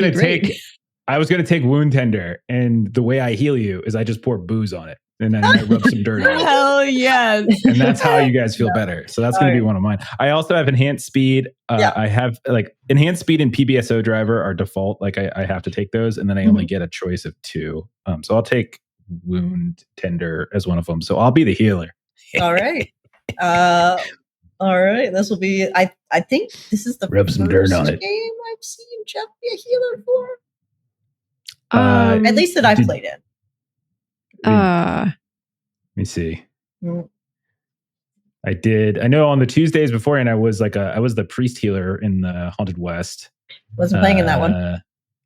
Speaker 5: going to take Wound Tender, and the way I heal you is I just pour booze on it, and then I rub some dirt on it.
Speaker 2: Hell yes!
Speaker 5: And that's how you guys feel better. So that's going to be one of mine. I also have Enhanced Speed. I have Enhanced Speed and PBSO Driver are default. Like I have to take those, and then I only get a choice of 2. So I'll take Wound Tender as one of them. So I'll be the healer.
Speaker 1: All right. All right, this will be. I think this is the first game I've seen Jeff be a healer for. At least that I've played it.
Speaker 5: Let me see. I did. I know on the Tuesdays beforehand, I was the priest healer in the Haunted West.
Speaker 1: Wasn't playing in that one.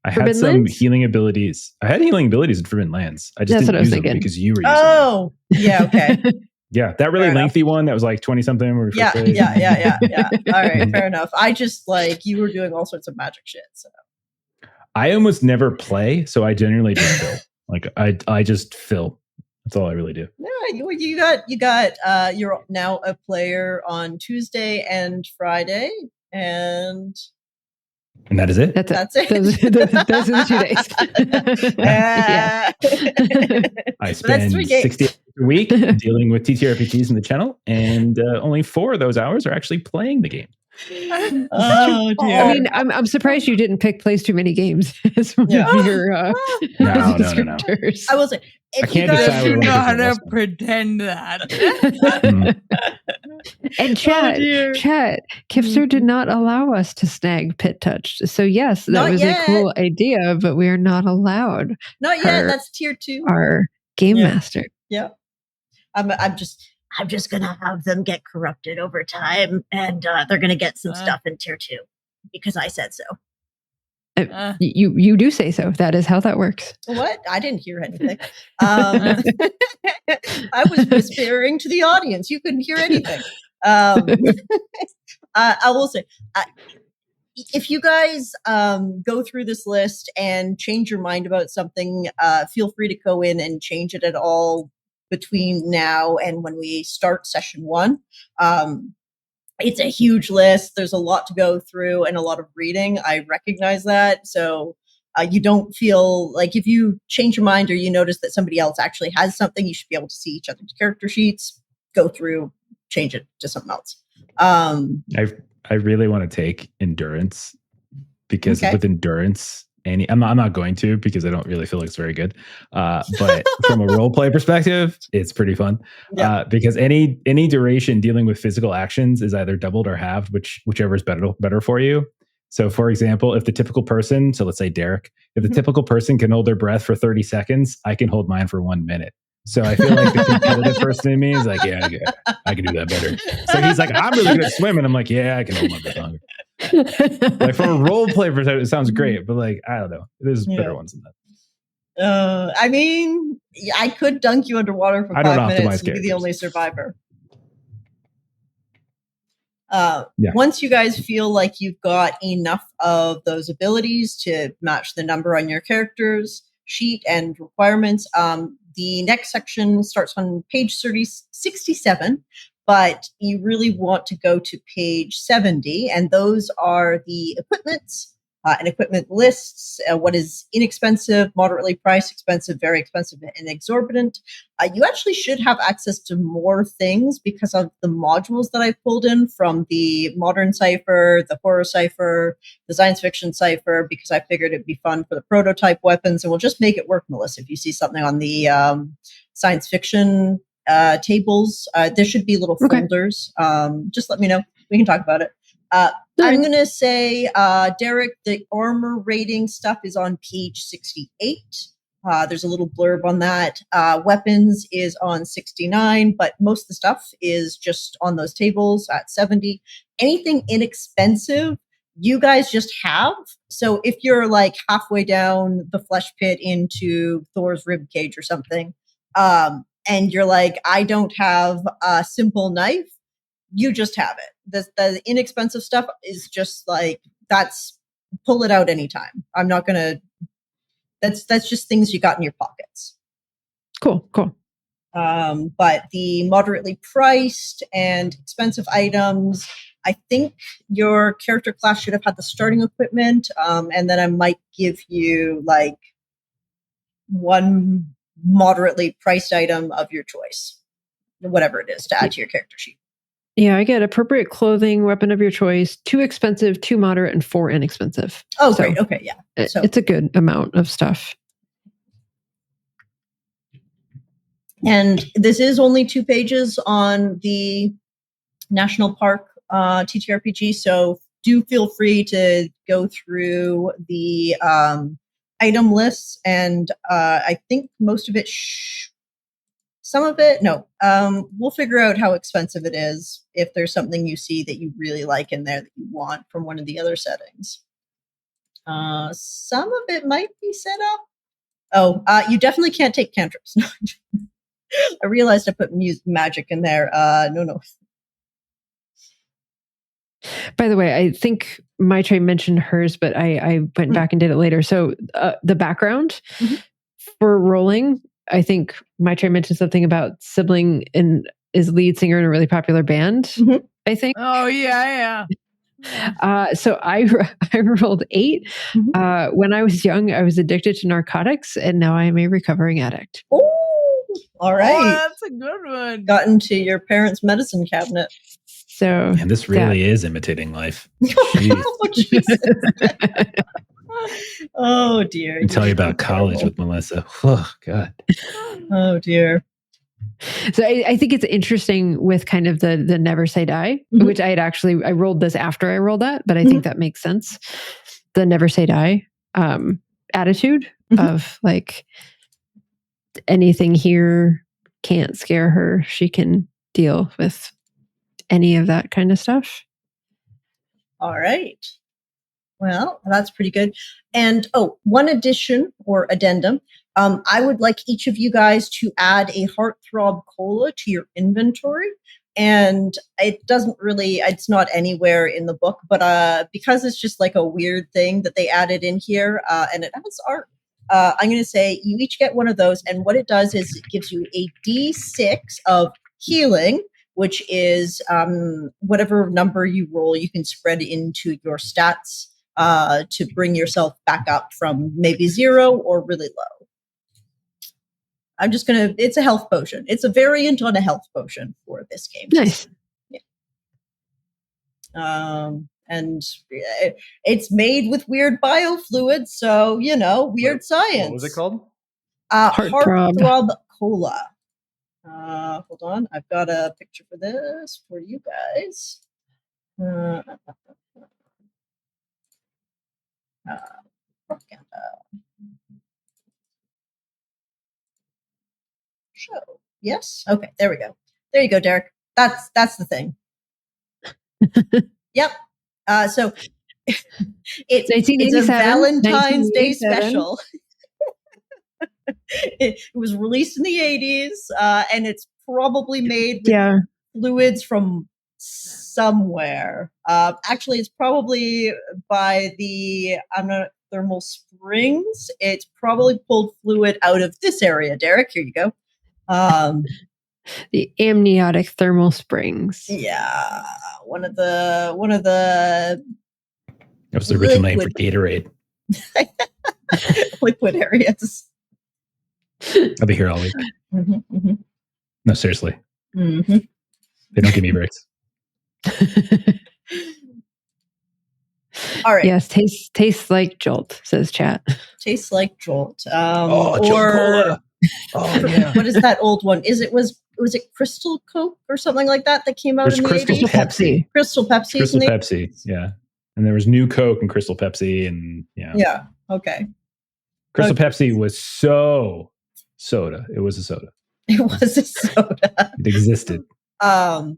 Speaker 5: I had some healing abilities. I had healing abilities in Forbidden Lands. I just didn't use them because you were using them.
Speaker 1: Oh, yeah, okay.
Speaker 5: Yeah, that really lengthy one that was like 20 something.
Speaker 1: Yeah. All right, fair enough. I just you were doing all sorts of magic shit. So
Speaker 5: I almost never play, so I generally just fill. I just fill. That's all I really do.
Speaker 1: Yeah, you got. You're now a player on Tuesday and Friday. And
Speaker 5: that is it.
Speaker 1: That's it.
Speaker 4: Those are the 2 days.
Speaker 1: Yeah.
Speaker 5: I
Speaker 1: So that's 3
Speaker 5: spend
Speaker 1: games.
Speaker 5: 60 hours a week dealing with TTRPGs in the channel, and only 4 of those hours are actually playing the game.
Speaker 1: Oh dear.
Speaker 4: I mean, I'm surprised you didn't pick plays too many games as one
Speaker 1: Yeah.
Speaker 4: of your
Speaker 5: No.
Speaker 4: descriptors.
Speaker 1: I will say,
Speaker 5: I
Speaker 1: if you
Speaker 5: can't
Speaker 1: guys
Speaker 5: decide
Speaker 2: You
Speaker 5: what
Speaker 2: know
Speaker 5: one
Speaker 2: how
Speaker 5: is the
Speaker 2: to
Speaker 5: best one.
Speaker 2: pretend that.
Speaker 4: And
Speaker 1: dear.
Speaker 4: chat, Kipster did not allow us to snag Pit Touch. So yes, that
Speaker 1: Not
Speaker 4: was
Speaker 1: yet.
Speaker 4: a cool idea, but we are not allowed.
Speaker 1: Not yet. That's tier 2.
Speaker 4: Our game
Speaker 1: Yeah.
Speaker 4: master.
Speaker 1: Yeah. I'm just gonna have them get corrupted over time, and they're gonna get some stuff in tier 2 because I said so.
Speaker 4: You do say so. That is how that works.
Speaker 1: What? I didn't hear anything. I was whispering to the audience. You couldn't hear anything. I will say, if you guys go through this list and change your mind about something, feel free to go in and change it at all between now and when we start session 1. It's a huge list. There's a lot to go through and a lot of reading. I recognize that. So you don't feel like if you change your mind or you notice that somebody else actually has something, you should be able to see each other's character sheets, go through, change it to something else.
Speaker 5: I really want to take endurance because with endurance, I'm not going to because I don't really feel like it's very good. But from a role play perspective, it's pretty fun.
Speaker 1: Yeah.
Speaker 5: Because any duration dealing with physical actions is either doubled or halved, whichever is better for you. So, for example, if the typical person, so let's say Derek, if the typical person can hold their breath for 30 seconds, I can hold mine for 1 minute. So I feel like the competitive person in me is like, yeah, I can do that better. So he's like, I'm really good at swimming. I'm like, yeah, I can hold my breath longer. Like from a role play perspective, it sounds great, but like, I don't know. There's better ones than that.
Speaker 1: I mean, I could dunk you underwater for 5 minutes and be the only survivor. Once you guys feel like you've got enough of those abilities to match the number on your character's sheet and requirements, the next section starts on page 67, but you really want to go to page 70, and those are the equipments and equipment lists, what is inexpensive, moderately priced, expensive, very expensive, and exorbitant. You actually should have access to more things because of the modules that I pulled in from the modern cipher, the horror cipher, the science fiction cipher, because I figured it'd be fun for the prototype weapons, and we'll just make it work, Melissa. If you see something on the science fiction tables, there should be little folders. Just let me know. We can talk about it. I'm going to say, Derek, the armor rating stuff is on page 68. There's a little blurb on that. Weapons is on 69, but most of the stuff is just on those tables at 70. Anything inexpensive, you guys just have. So if you're like halfway down the flesh pit into Thor's rib cage or something, and you're like, I don't have a simple knife, you just have it. The inexpensive stuff is just like, pull it out anytime. I'm not going to, that's just things you got in your pockets.
Speaker 4: Cool.
Speaker 1: But the moderately priced and expensive items, I think your character class should have had the starting equipment. And then I might give you like one moderately priced item of your choice, whatever it is, to add to your character sheet.
Speaker 4: Yeah, I get appropriate clothing, weapon of your choice, 2 expensive, 2 moderate, and 4 inexpensive.
Speaker 1: Oh, so, great. Okay, yeah.
Speaker 4: So it's a good amount of stuff.
Speaker 1: And this is only 2 pages on the National Park TTRPG, so do feel free to go through the item lists, and I think most of it, some of it, no. We'll figure out how expensive it is if there's something you see that you really like in there that you want from one of the other settings. Some of it might be set up. Oh, you definitely can't take cantrips. I realized I put magic in there. No.
Speaker 4: By the way, I think my train mentioned hers, but I went back and did it later. So the background for rolling, I think my train mentioned something about sibling is lead singer in a really popular band. I think.
Speaker 2: Oh yeah.
Speaker 4: So I rolled 8. When I was young, I was addicted to narcotics, and now I am a recovering addict.
Speaker 1: Oh, all right.
Speaker 2: Oh, that's a good one.
Speaker 1: Got into your parents' medicine cabinet.
Speaker 4: So,
Speaker 5: and this really is imitating life. Jeez.
Speaker 1: Oh, Jesus. Oh, dear.
Speaker 5: I tell you about college with Melissa. Oh, God.
Speaker 1: Oh, dear.
Speaker 4: So I think it's interesting with kind of the never say die, which I rolled this after I rolled that, but I think that makes sense. The never say die attitude of like anything here can't scare her. She can deal with any of that kind of stuff.
Speaker 1: All right. Well, that's pretty good. And one addition or addendum. I would like each of you guys to add a Heartthrob Cola to your inventory. And it's not anywhere in the book, but because it's just like a weird thing that they added in here, and it has art, I'm going to say you each get one of those. And what it does is it gives you a D6 of healing, which is whatever number you roll, you can spread into your stats to bring yourself back up from maybe 0 or really low. It's a health potion. It's a variant on a health potion for this game.
Speaker 4: Nice.
Speaker 1: Yeah. And it's made with weird biofluids, so, weird science.
Speaker 3: What was it called?
Speaker 1: Heartthrob Cola. Hold on. I've got a picture for this for you guys. Propaganda. Show. Yes. Okay. There we go. There you go, Derek. That's the thing. Yep. So it's a Valentine's Day special. It was released in the 80s, and it's probably made with fluids from somewhere. Actually, it's probably by the thermal springs. It's probably pulled fluid out of this area. Derek, here you go.
Speaker 4: The amniotic thermal springs.
Speaker 1: Yeah, one of the.
Speaker 5: That was the original name for Gatorade.
Speaker 1: Liquid areas.
Speaker 5: I'll be here all week. No, seriously. They don't give me breaks.
Speaker 1: All right.
Speaker 4: Yes, tastes like Jolt, says chat.
Speaker 1: Tastes like Jolt.
Speaker 5: Jolt Cola. Oh yeah.
Speaker 1: What is that old one? Was it Crystal Coke or something like that came out in the
Speaker 5: Crystal
Speaker 1: 80s?
Speaker 5: Pepsi.
Speaker 1: Crystal Pepsi.
Speaker 5: Crystal Pepsi. Yeah. And there was New Coke and Crystal Pepsi, and
Speaker 1: Yeah. Okay.
Speaker 5: Crystal Pepsi was so soda. It was a soda.
Speaker 1: It was a soda.
Speaker 5: It existed.
Speaker 1: All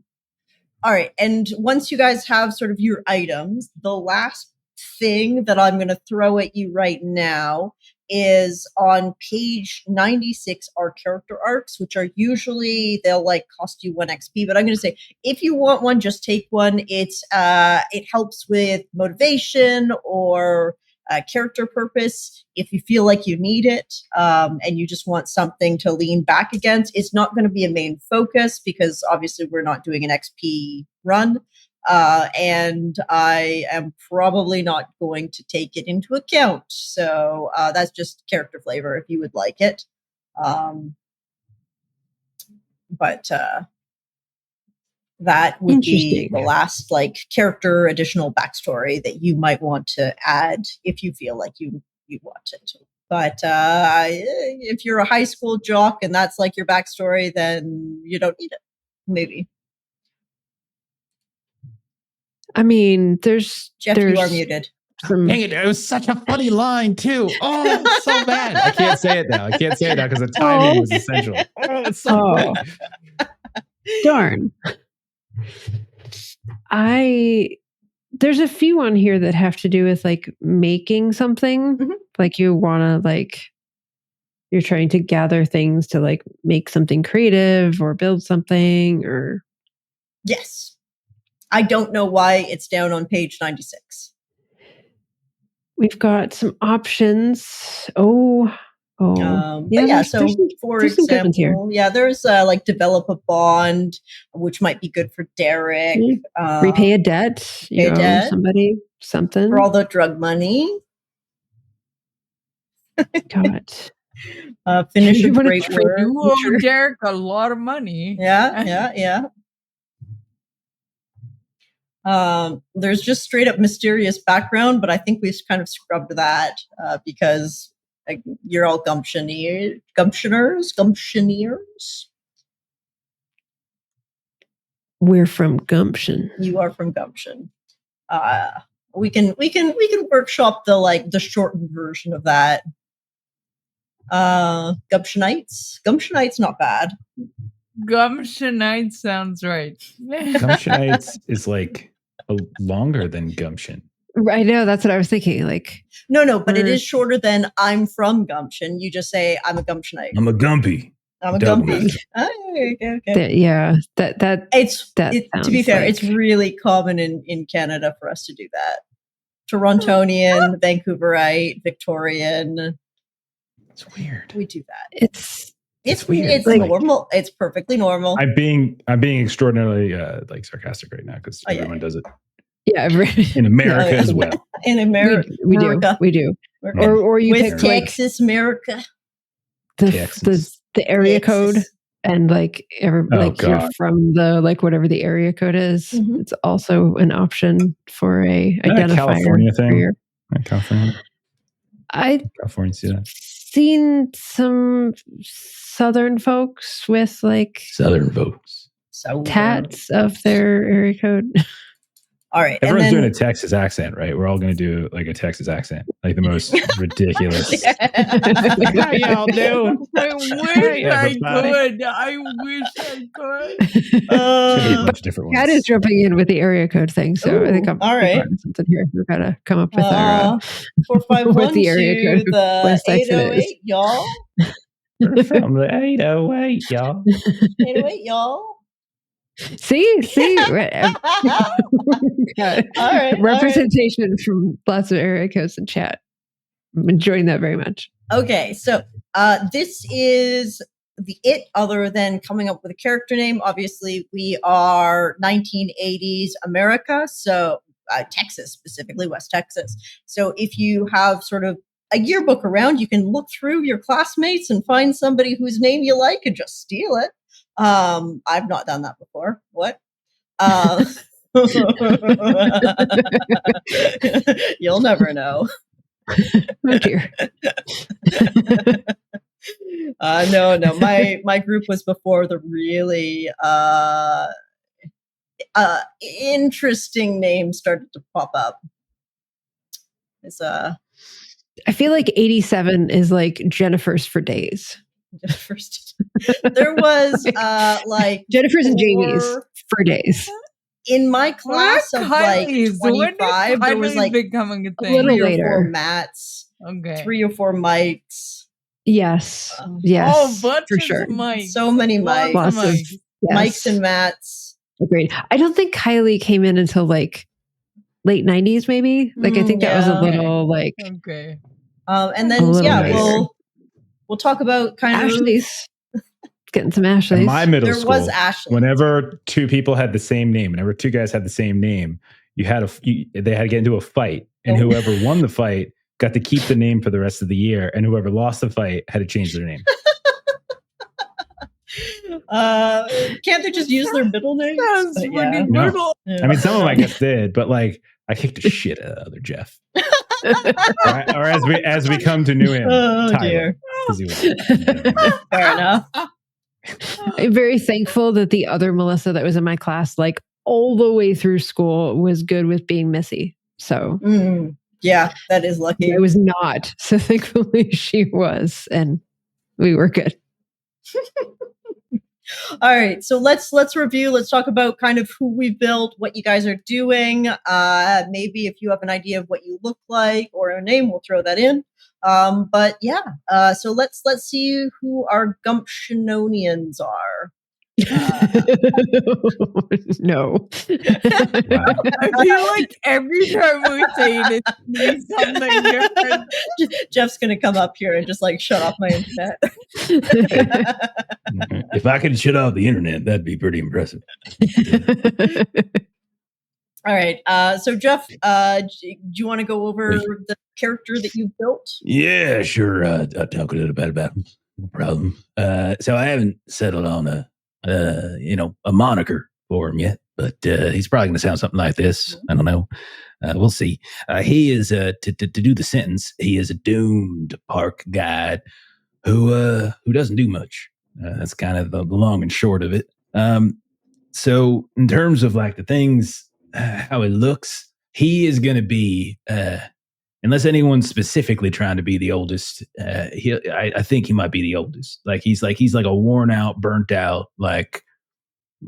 Speaker 1: right. And once you guys have sort of your items, the last thing that I'm going to throw at you right now is on page 96 are character arcs, which are usually they'll like cost you 1 XP. But I'm going to say if you want one, just take one. It helps with motivation or character purpose. If you feel like you need it and you just want something to lean back against, it's not going to be a main focus because obviously we're not doing an XP run. And I am probably not going to take it into account. So that's just character flavor if you would like it. But that would be the last character additional backstory that you might want to add if you feel like you want it. But if you're a high school jock and that's like your backstory, then you don't need it. Maybe.
Speaker 4: I mean, there's
Speaker 1: Jeff, you are muted.
Speaker 5: Dang it, it was such a funny line too. Oh, it's so bad. I can't say it now. Because the timing was essential. Oh, it's so funny.
Speaker 4: Darn. There's a few on here that have to do with like making something. Like you want to you're trying to gather things to like make something creative or build something or.
Speaker 1: Yes. I don't know why it's down on page 96.
Speaker 4: We've got some options. Oh,
Speaker 1: But yeah, so for
Speaker 4: there's some good ones here.
Speaker 1: example, yeah, there's like develop a bond, which might be good for Derek.
Speaker 4: Repay a debt. You owe
Speaker 1: debt.
Speaker 4: somebody something.
Speaker 1: For all the drug money.
Speaker 4: God.
Speaker 1: Finish a great
Speaker 2: You
Speaker 1: work.
Speaker 2: owe Derek a lot of money.
Speaker 1: Yeah. There's just straight up mysterious background, but I think we've kind of scrubbed that because you're all gumptioners.
Speaker 4: We're from Gumption.
Speaker 1: You are from Gumption. We can workshop the shortened version of that. Gumptionites not bad.
Speaker 2: Gumptionites sounds right.
Speaker 5: Gumptionites is like longer than gumption.
Speaker 4: I know, that's what I was thinking. Like,
Speaker 1: no, but it is shorter than I'm from Gumption. You just say I'm a Gumptionite.
Speaker 5: I'm a Gumpy.
Speaker 1: I'm a Gumpy. Okay.
Speaker 4: Yeah, that
Speaker 1: to be fair, it's really common in Canada for us to do that. Torontonian, Vancouverite, Victorian.
Speaker 5: It's weird.
Speaker 1: We do that.
Speaker 4: It's
Speaker 1: weird. It's like, normal. It's perfectly normal.
Speaker 5: I'm being extraordinarily sarcastic right now because everyone does it.
Speaker 4: Yeah,
Speaker 5: in America as well.
Speaker 1: In America,
Speaker 4: we do. Or you
Speaker 1: with Texas, America.
Speaker 4: The area code and you're from the whatever the area code is. Mm-hmm. It's also an option for a identifier.
Speaker 5: California thing. California. California see that.
Speaker 4: Seen some southern folks with tats of their area code.
Speaker 1: All right.
Speaker 5: Everyone's doing a Texas accent, right? We're all going to do a Texas accent, like the most ridiculous.
Speaker 2: How y'all doing? I wish I could.
Speaker 4: Cat is jumping in with the area code thing, so I think I'm
Speaker 1: all right.
Speaker 4: Something here. We've got to come up with our
Speaker 1: 451
Speaker 4: the area code.
Speaker 1: The 808, y'all.
Speaker 5: We're from the 808, y'all.
Speaker 1: 808, y'all.
Speaker 4: See,
Speaker 1: all right,
Speaker 4: representation from lots of area codes in chat. I'm enjoying that very much.
Speaker 1: Okay, so this is the other than coming up with a character name. Obviously, we are 1980s America, so Texas, specifically West Texas. So if you have sort of a yearbook around, you can look through your classmates and find somebody whose name you like and just steal it. I've not done that before. What? You'll never know.
Speaker 4: Oh dear.
Speaker 1: No. My group was before the really interesting names started to pop up. It's
Speaker 4: I feel like 87 is like Jennifer's for days.
Speaker 1: There was
Speaker 4: Jennifer's and Jamie's for days.
Speaker 1: In my class of 25, there was
Speaker 2: becoming a thing.
Speaker 4: A little
Speaker 1: 3 or
Speaker 4: later.
Speaker 1: 4 Matts, 3 or 4 Mikes.
Speaker 4: Yes, yes, for sure.
Speaker 1: So many Mikes.
Speaker 4: Lots of
Speaker 1: Mikes and Matts.
Speaker 4: Agreed. I don't think Kylie came in until late 90s, maybe. I think that was a little
Speaker 2: okay.
Speaker 1: And then we'll talk about
Speaker 4: Ashley's. Getting some Ashleys.
Speaker 5: In my middle school,
Speaker 1: was Ashley.
Speaker 5: Whenever 2 people had the same name, whenever 2 guys had the same name, they had to get into a fight, and whoever won the fight got to keep the name for the rest of the year, and whoever lost the fight had to change their name.
Speaker 1: Can't they just use their middle names?
Speaker 5: No. I mean, some of them I guess did, but I kicked the shit out of other Jeff. or as we come to know him, Tyler.
Speaker 1: Fair enough.
Speaker 4: I'm very thankful that the other Melissa that was in my class, all the way through school, was good with being Missy. So
Speaker 1: yeah, that is lucky.
Speaker 4: I was not, so thankfully she was, and we were good.
Speaker 1: All right, so let's review. Let's talk about kind of who we built, what you guys are doing. Maybe if you have an idea of what you look like or a name, we'll throw that in. But yeah, so let's see who our Gumptiononians are.
Speaker 4: No.
Speaker 2: I feel like every time we say it, it's gonna be something different.
Speaker 1: Jeff's gonna come up here and just like shut off my internet.
Speaker 6: If I could shut off the internet, that'd be pretty impressive.
Speaker 1: All right. So Jeff, do you want to go over the character that you built?
Speaker 6: Yeah, sure. I'll talk a little bit about him. No problem. So I haven't settled on a moniker for him yet, but he's probably going to sound something like this. I don't know. We'll see. He is to do the sentence. He is a doomed park guide who doesn't do much. That's kind of the long and short of it. So in terms of like the things, how it looks, he is going to be, unless anyone's specifically trying to be the oldest, I think he might be the oldest. He's like a worn out, burnt out, like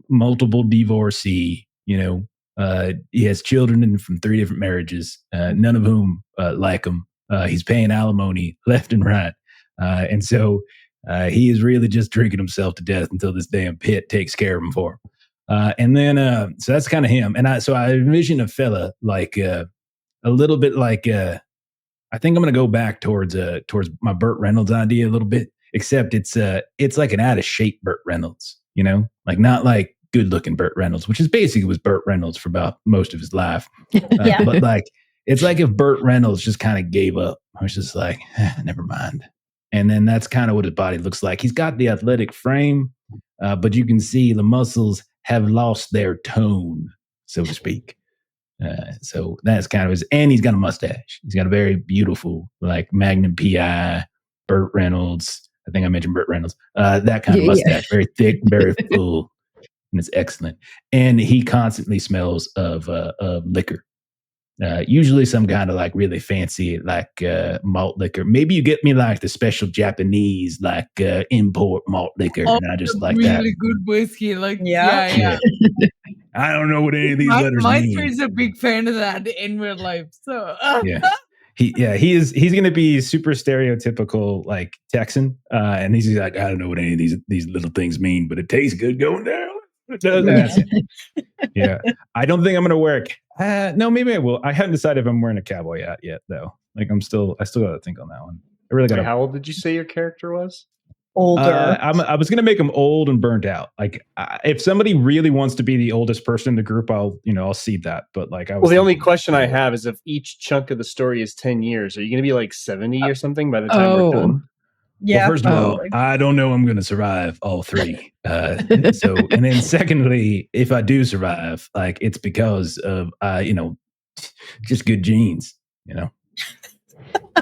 Speaker 6: multiple divorcee. He has children from 3 different marriages, none of whom like him. He's paying alimony left and right, and so he is really just drinking himself to death until this damn pit takes care of him for him. And then, so that's kind of him. And I envision a fella like a little bit like I think I'm going to go back towards my Burt Reynolds idea a little bit, except it's like an out of shape Burt Reynolds, like not like good looking Burt Reynolds, which is basically was Burt Reynolds for about most of his life.
Speaker 1: Yeah.
Speaker 6: But like it's like if Burt Reynolds just kind of gave up. I was just like, never mind. And then that's kind of what his body looks like. He's got the athletic frame, but you can see the muscles have lost their tone, so to speak. So that's kind of his, and he's got a mustache. He's got a very beautiful, like Magnum PI, Burt Reynolds. I think I mentioned Burt Reynolds. That kind of mustache, very thick, very full, and it's excellent. And he constantly smells of liquor. Usually some kind of like really fancy like malt liquor. Maybe you get me like the special Japanese like import malt liquor, and I just like
Speaker 2: really
Speaker 6: that.
Speaker 2: Really good whiskey, like
Speaker 1: Yeah.
Speaker 6: I don't know what any of these letters mean.
Speaker 2: My is a big fan of that in real life. So
Speaker 6: he's
Speaker 5: going to be super stereotypical like Texan, and he's like, I don't know what any of these little things mean, but it tastes good going down. It does. Yeah. I don't think I'm going to wear no, maybe I will. I haven't decided if I'm wearing a cowboy hat yet, though. Like I still got to think on that one. I really got.
Speaker 3: How old did you say your character was?
Speaker 1: Older.
Speaker 5: I was going to make him old and burnt out. Like if somebody really wants to be the oldest person in the group, I'll cede that. But like,
Speaker 3: the only question I have is if each chunk of the story is 10 years, are you going to be like 70 or something by the time we're done?
Speaker 1: Yeah.
Speaker 6: Well, first of all, I don't know I'm going to survive all 3. And then secondly, if I do survive, like it's because of just good genes.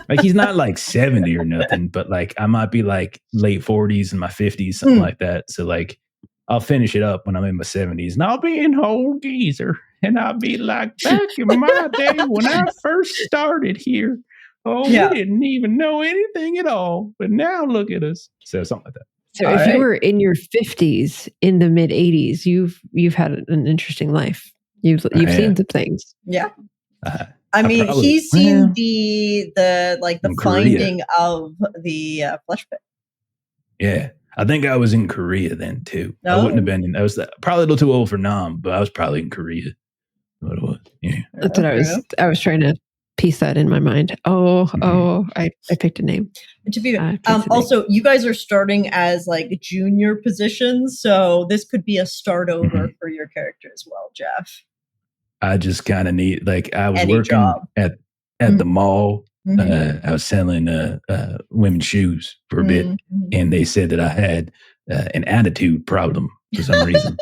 Speaker 6: Like he's not like 70 or nothing, but like I might be like late 40s and my 50s, something like that. So like I'll finish it up when I'm in my 70s, and I'll be an old geezer, and I'll be like, back in my day when I first started here. Oh, we didn't even know anything at all, but now look at us. So something like that.
Speaker 4: So if you were in your 50s in the mid 80s, you've had an interesting life. You've seen some things.
Speaker 1: Yeah. I mean, he's seen the finding of the flesh pit.
Speaker 6: Yeah. I think I was in Korea then too. I wouldn't have been I was probably a little too old for Nam, but I was probably in Korea. What it was. Yeah.
Speaker 4: That's what I was trying to piece that in my mind. I picked a name.
Speaker 1: To be also, you guys are starting as like junior positions, so this could be a start over for your character as well, Jeff.
Speaker 6: I just kind of need, like, I was working at the mall. I was selling women's shoes for a bit, and they said that I had an attitude problem for some reason.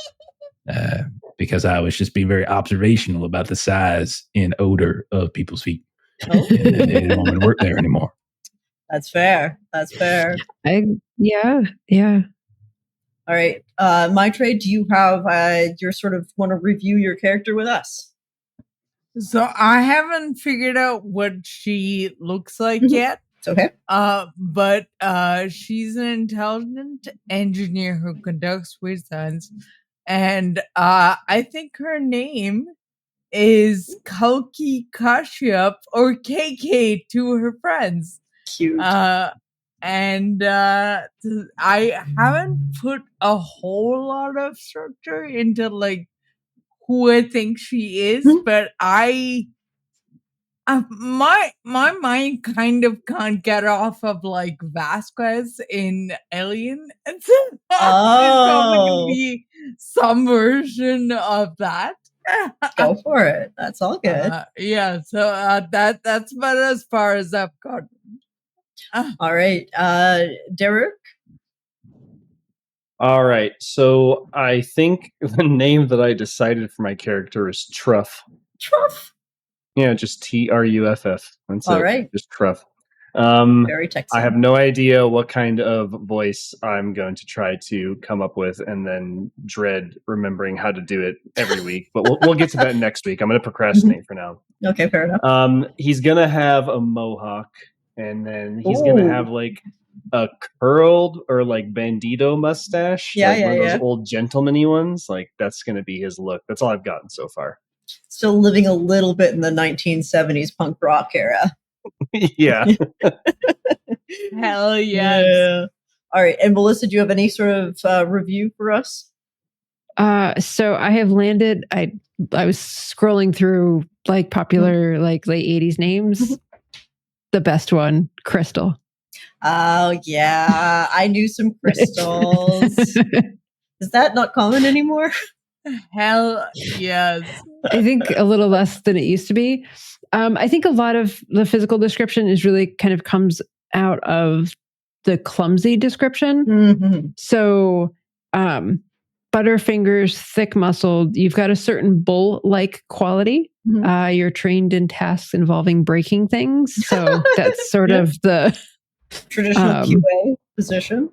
Speaker 6: Because I was just being very observational about the size and odor of people's feet. And they didn't want me to work there anymore.
Speaker 1: That's fair.
Speaker 4: Yeah.
Speaker 1: All right. My trade, do you have your sort of want to review your character with us?
Speaker 2: So I haven't figured out what she looks like yet.
Speaker 1: It's okay.
Speaker 2: But she's an intelligent engineer who conducts weird science. And I think her name is Kalki Kashyap, or KK to her friends.
Speaker 1: Cute.
Speaker 2: And I haven't put a whole lot of structure into like who I think she is, but my mind kind of can't get off of like Vasquez in Alien, and so it's probably gonna be some version of that.
Speaker 1: Go for it. That's all good.
Speaker 2: Yeah, so that's about as far as I've got.
Speaker 1: All right, Derek.
Speaker 3: All right, so I think the name that I decided for my character is Truff.
Speaker 1: Truff.
Speaker 3: Yeah, just Truff. That's
Speaker 1: all
Speaker 3: it.
Speaker 1: Right.
Speaker 3: Just Truff.
Speaker 1: Very Texan.
Speaker 3: I have no idea what kind of voice I'm going to try to come up with, and then dread remembering how to do it every week. But we'll get to that next week. I'm going to procrastinate for now.
Speaker 1: Okay, fair enough.
Speaker 3: He's going to have a mohawk, and then he's going to have like a curled or like bandito mustache, like one of those old gentleman-y ones. Like that's going to be his look. That's all I've gotten so far.
Speaker 1: Still living a little bit in the 1970s punk rock era.
Speaker 3: Yeah.
Speaker 2: Hell yes.
Speaker 1: Yeah. All right. And Melissa, do you have any sort of review for us?
Speaker 4: So I have landed. I was scrolling through like popular like late 80s names. The best one, Crystal.
Speaker 1: Oh yeah, I knew some crystals. Is that not common anymore?
Speaker 2: Hell yes.
Speaker 4: I think a little less than it used to be. I think a lot of the physical description is really kind of comes out of the clumsy description.
Speaker 1: Mm-hmm.
Speaker 4: So, butterfingers, thick muscled, you've got a certain bull-like quality. Mm-hmm. You're trained in tasks involving breaking things. So that's sort of the
Speaker 1: traditional QA position.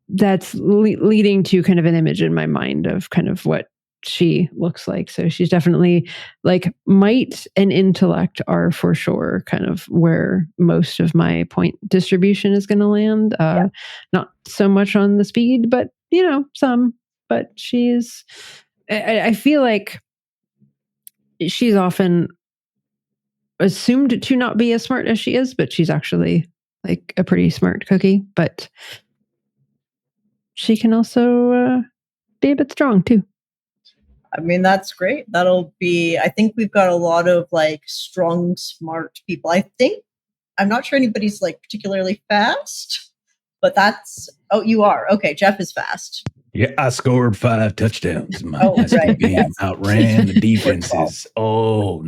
Speaker 4: That's leading to kind of an image in my mind of kind of what she looks like. So she's definitely like might and intellect are for sure kind of where most of my point distribution is going to land. Not so much on the speed, but some. But she's, I feel like she's often assumed to not be as smart as she is, but she's actually like a pretty smart cookie. But she can also be a bit strong too.
Speaker 1: I mean, that's great. I think we've got a lot of like strong, smart people. I'm not sure anybody's like particularly fast, but you are. Okay, Jeff is fast.
Speaker 6: Yeah, I scored 5 touchdowns in my
Speaker 1: right.
Speaker 6: game. Yes. Outran the defenses. No.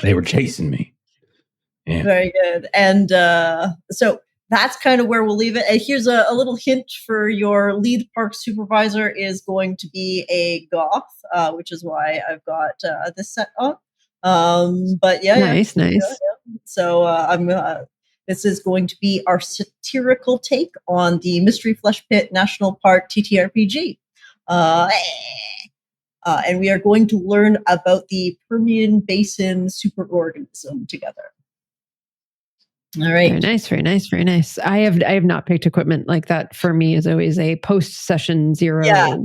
Speaker 6: They were chasing me. Yeah.
Speaker 1: Very good. And so that's kind of where we'll leave it. And here's a little hint for your lead park supervisor is going to be a goth, which is why I've got this set on. But yeah,
Speaker 4: nice.
Speaker 1: Yeah. So this is going to be our satirical take on the Mystery Flesh Pit National Park ttrpg. And we are going to learn about the Permian Basin superorganism together. All right.
Speaker 4: Very nice. I have not picked equipment like that. For me is always a post session 0.
Speaker 1: Yeah,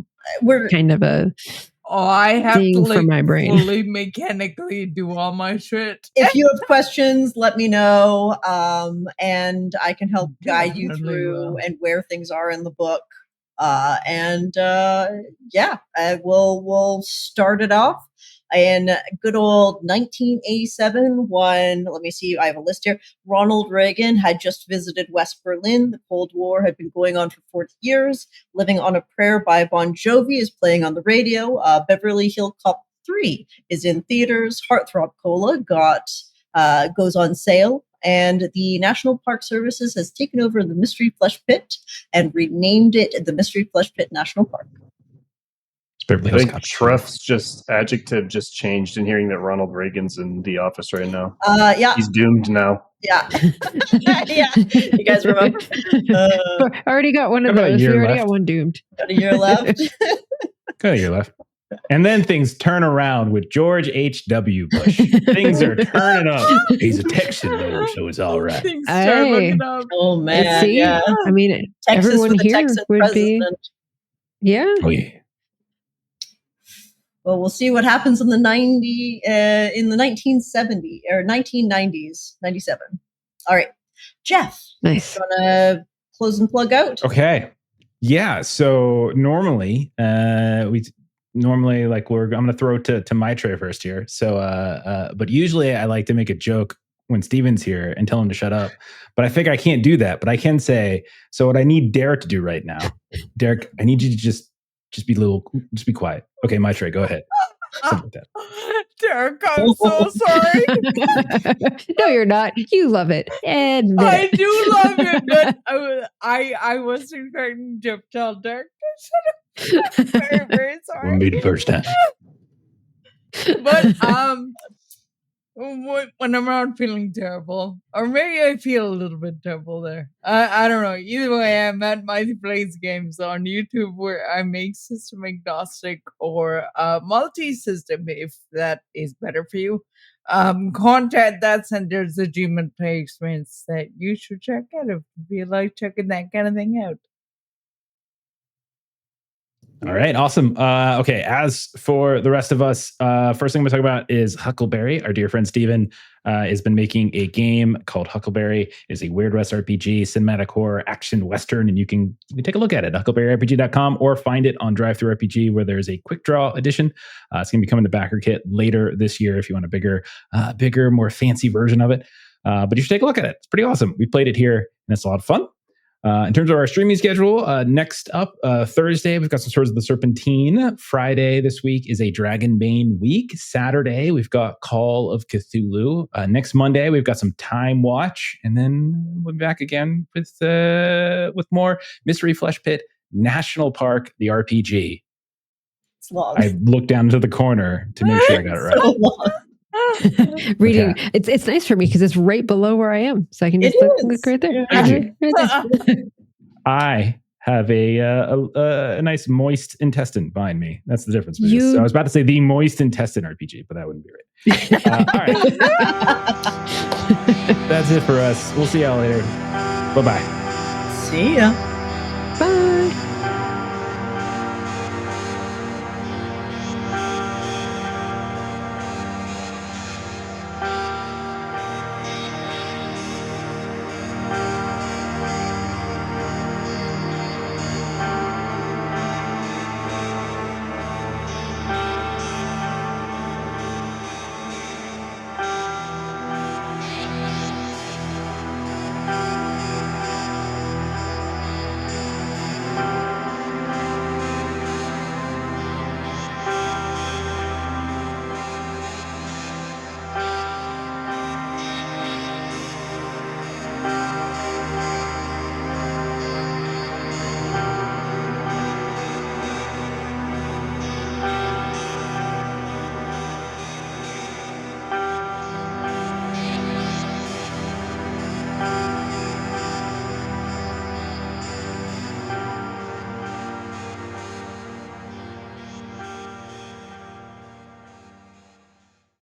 Speaker 1: we're
Speaker 4: kind of a
Speaker 2: I have to
Speaker 4: for my brain.
Speaker 2: Fully mechanically do all my shit.
Speaker 1: If you have questions, let me know, and I can help guide you through and where things are in the book. We'll start it off. In good old 1987, when, let me see, I have a list here. Ronald Reagan had just visited West Berlin. The Cold War had been going on for 40 years. Living on a Prayer by Bon Jovi is playing on the radio. Beverly Hill Cop 3 is in theaters. Heartthrob Cola goes on sale. And the National Park Services has taken over the Mystery Flesh Pit and renamed it the Mystery Flesh Pit National Park.
Speaker 3: I think Truff's adjective just changed in hearing that Ronald Reagan's in the office right now.
Speaker 1: Yeah.
Speaker 3: He's doomed now.
Speaker 1: Yeah. Yeah. You guys remember?
Speaker 4: I already got one of those. We already got one doomed.
Speaker 1: Got a year left.
Speaker 5: Got a year left. And then things turn around with George H.W. Bush. Things are turning up.
Speaker 6: He's a Texan though, so it's all right.
Speaker 2: Things start looking up.
Speaker 1: Oh man.
Speaker 4: See?
Speaker 1: Yeah.
Speaker 4: I mean,
Speaker 1: Texas
Speaker 4: everyone here
Speaker 1: Texan
Speaker 4: would
Speaker 1: president.
Speaker 4: be. Yeah.
Speaker 6: Oh yeah.
Speaker 1: Well, we'll see what happens in the 1970 or 1990s, 97. All right, Jeff.
Speaker 4: Nice.
Speaker 1: Gonna close and plug out.
Speaker 5: Okay. Yeah. So normally, I'm going to throw to my tray first here. So, but usually I like to make a joke when Steven's here and tell him to shut up. But I think I can't do that. But I can say, so what I need Derek to do right now, Derek, I need you to just be quiet. Okay, my tray, go ahead. Something like that.
Speaker 2: Derek, I'm so sorry.
Speaker 4: No, you're not. You love it. Admit
Speaker 2: I
Speaker 4: it.
Speaker 2: do love it, but I was expecting to tell Derek to shut up. Very, very sorry.
Speaker 6: Wouldn't be the first time.
Speaker 2: But when I'm not feeling terrible, or maybe I feel a little bit terrible there. I don't know. Either way, I'm at Mighty Plays Games on YouTube, where I make system agnostic or multi-system, if that is better for you. Content that centers the human play experience that you should check out if you like checking that kind of thing out.
Speaker 5: All right, awesome. Okay, as for the rest of us, first thing I'm going to talk about is Huckleberry. Our dear friend Steven has been making a game called Huckleberry. It is a Weird West RPG, cinematic horror, action western, and you can take a look at it, huckleberryrpg.com, or find it on DriveThruRPG, where there's a quick draw edition. It's going to be coming to backer kit later this year if you want a bigger, more fancy version of it. But you should take a look at it. It's pretty awesome. We played it here, and it's a lot of fun. In terms of our streaming schedule, next up, Thursday, we've got some Swords of the Serpentine. Friday this week is a Dragonbane week. Saturday, we've got Call of Cthulhu. Next Monday, we've got some Time Watch. And then we'll be back again with more Mystery Flesh Pit National Park, the RPG.
Speaker 1: It's long.
Speaker 5: I looked down into the corner to make sure I got it right.
Speaker 1: So long.
Speaker 4: Reading,
Speaker 5: Okay.
Speaker 4: it's nice for me because it's right below where I am, so I can just look right there.
Speaker 1: Yeah.
Speaker 4: Right there.
Speaker 5: I have a nice moist intestine behind me. That's the difference. So I was about to say the moist intestine RPG, but that wouldn't be right. All right. That's it for us. We'll see y'all later. Bye-bye.
Speaker 1: See ya.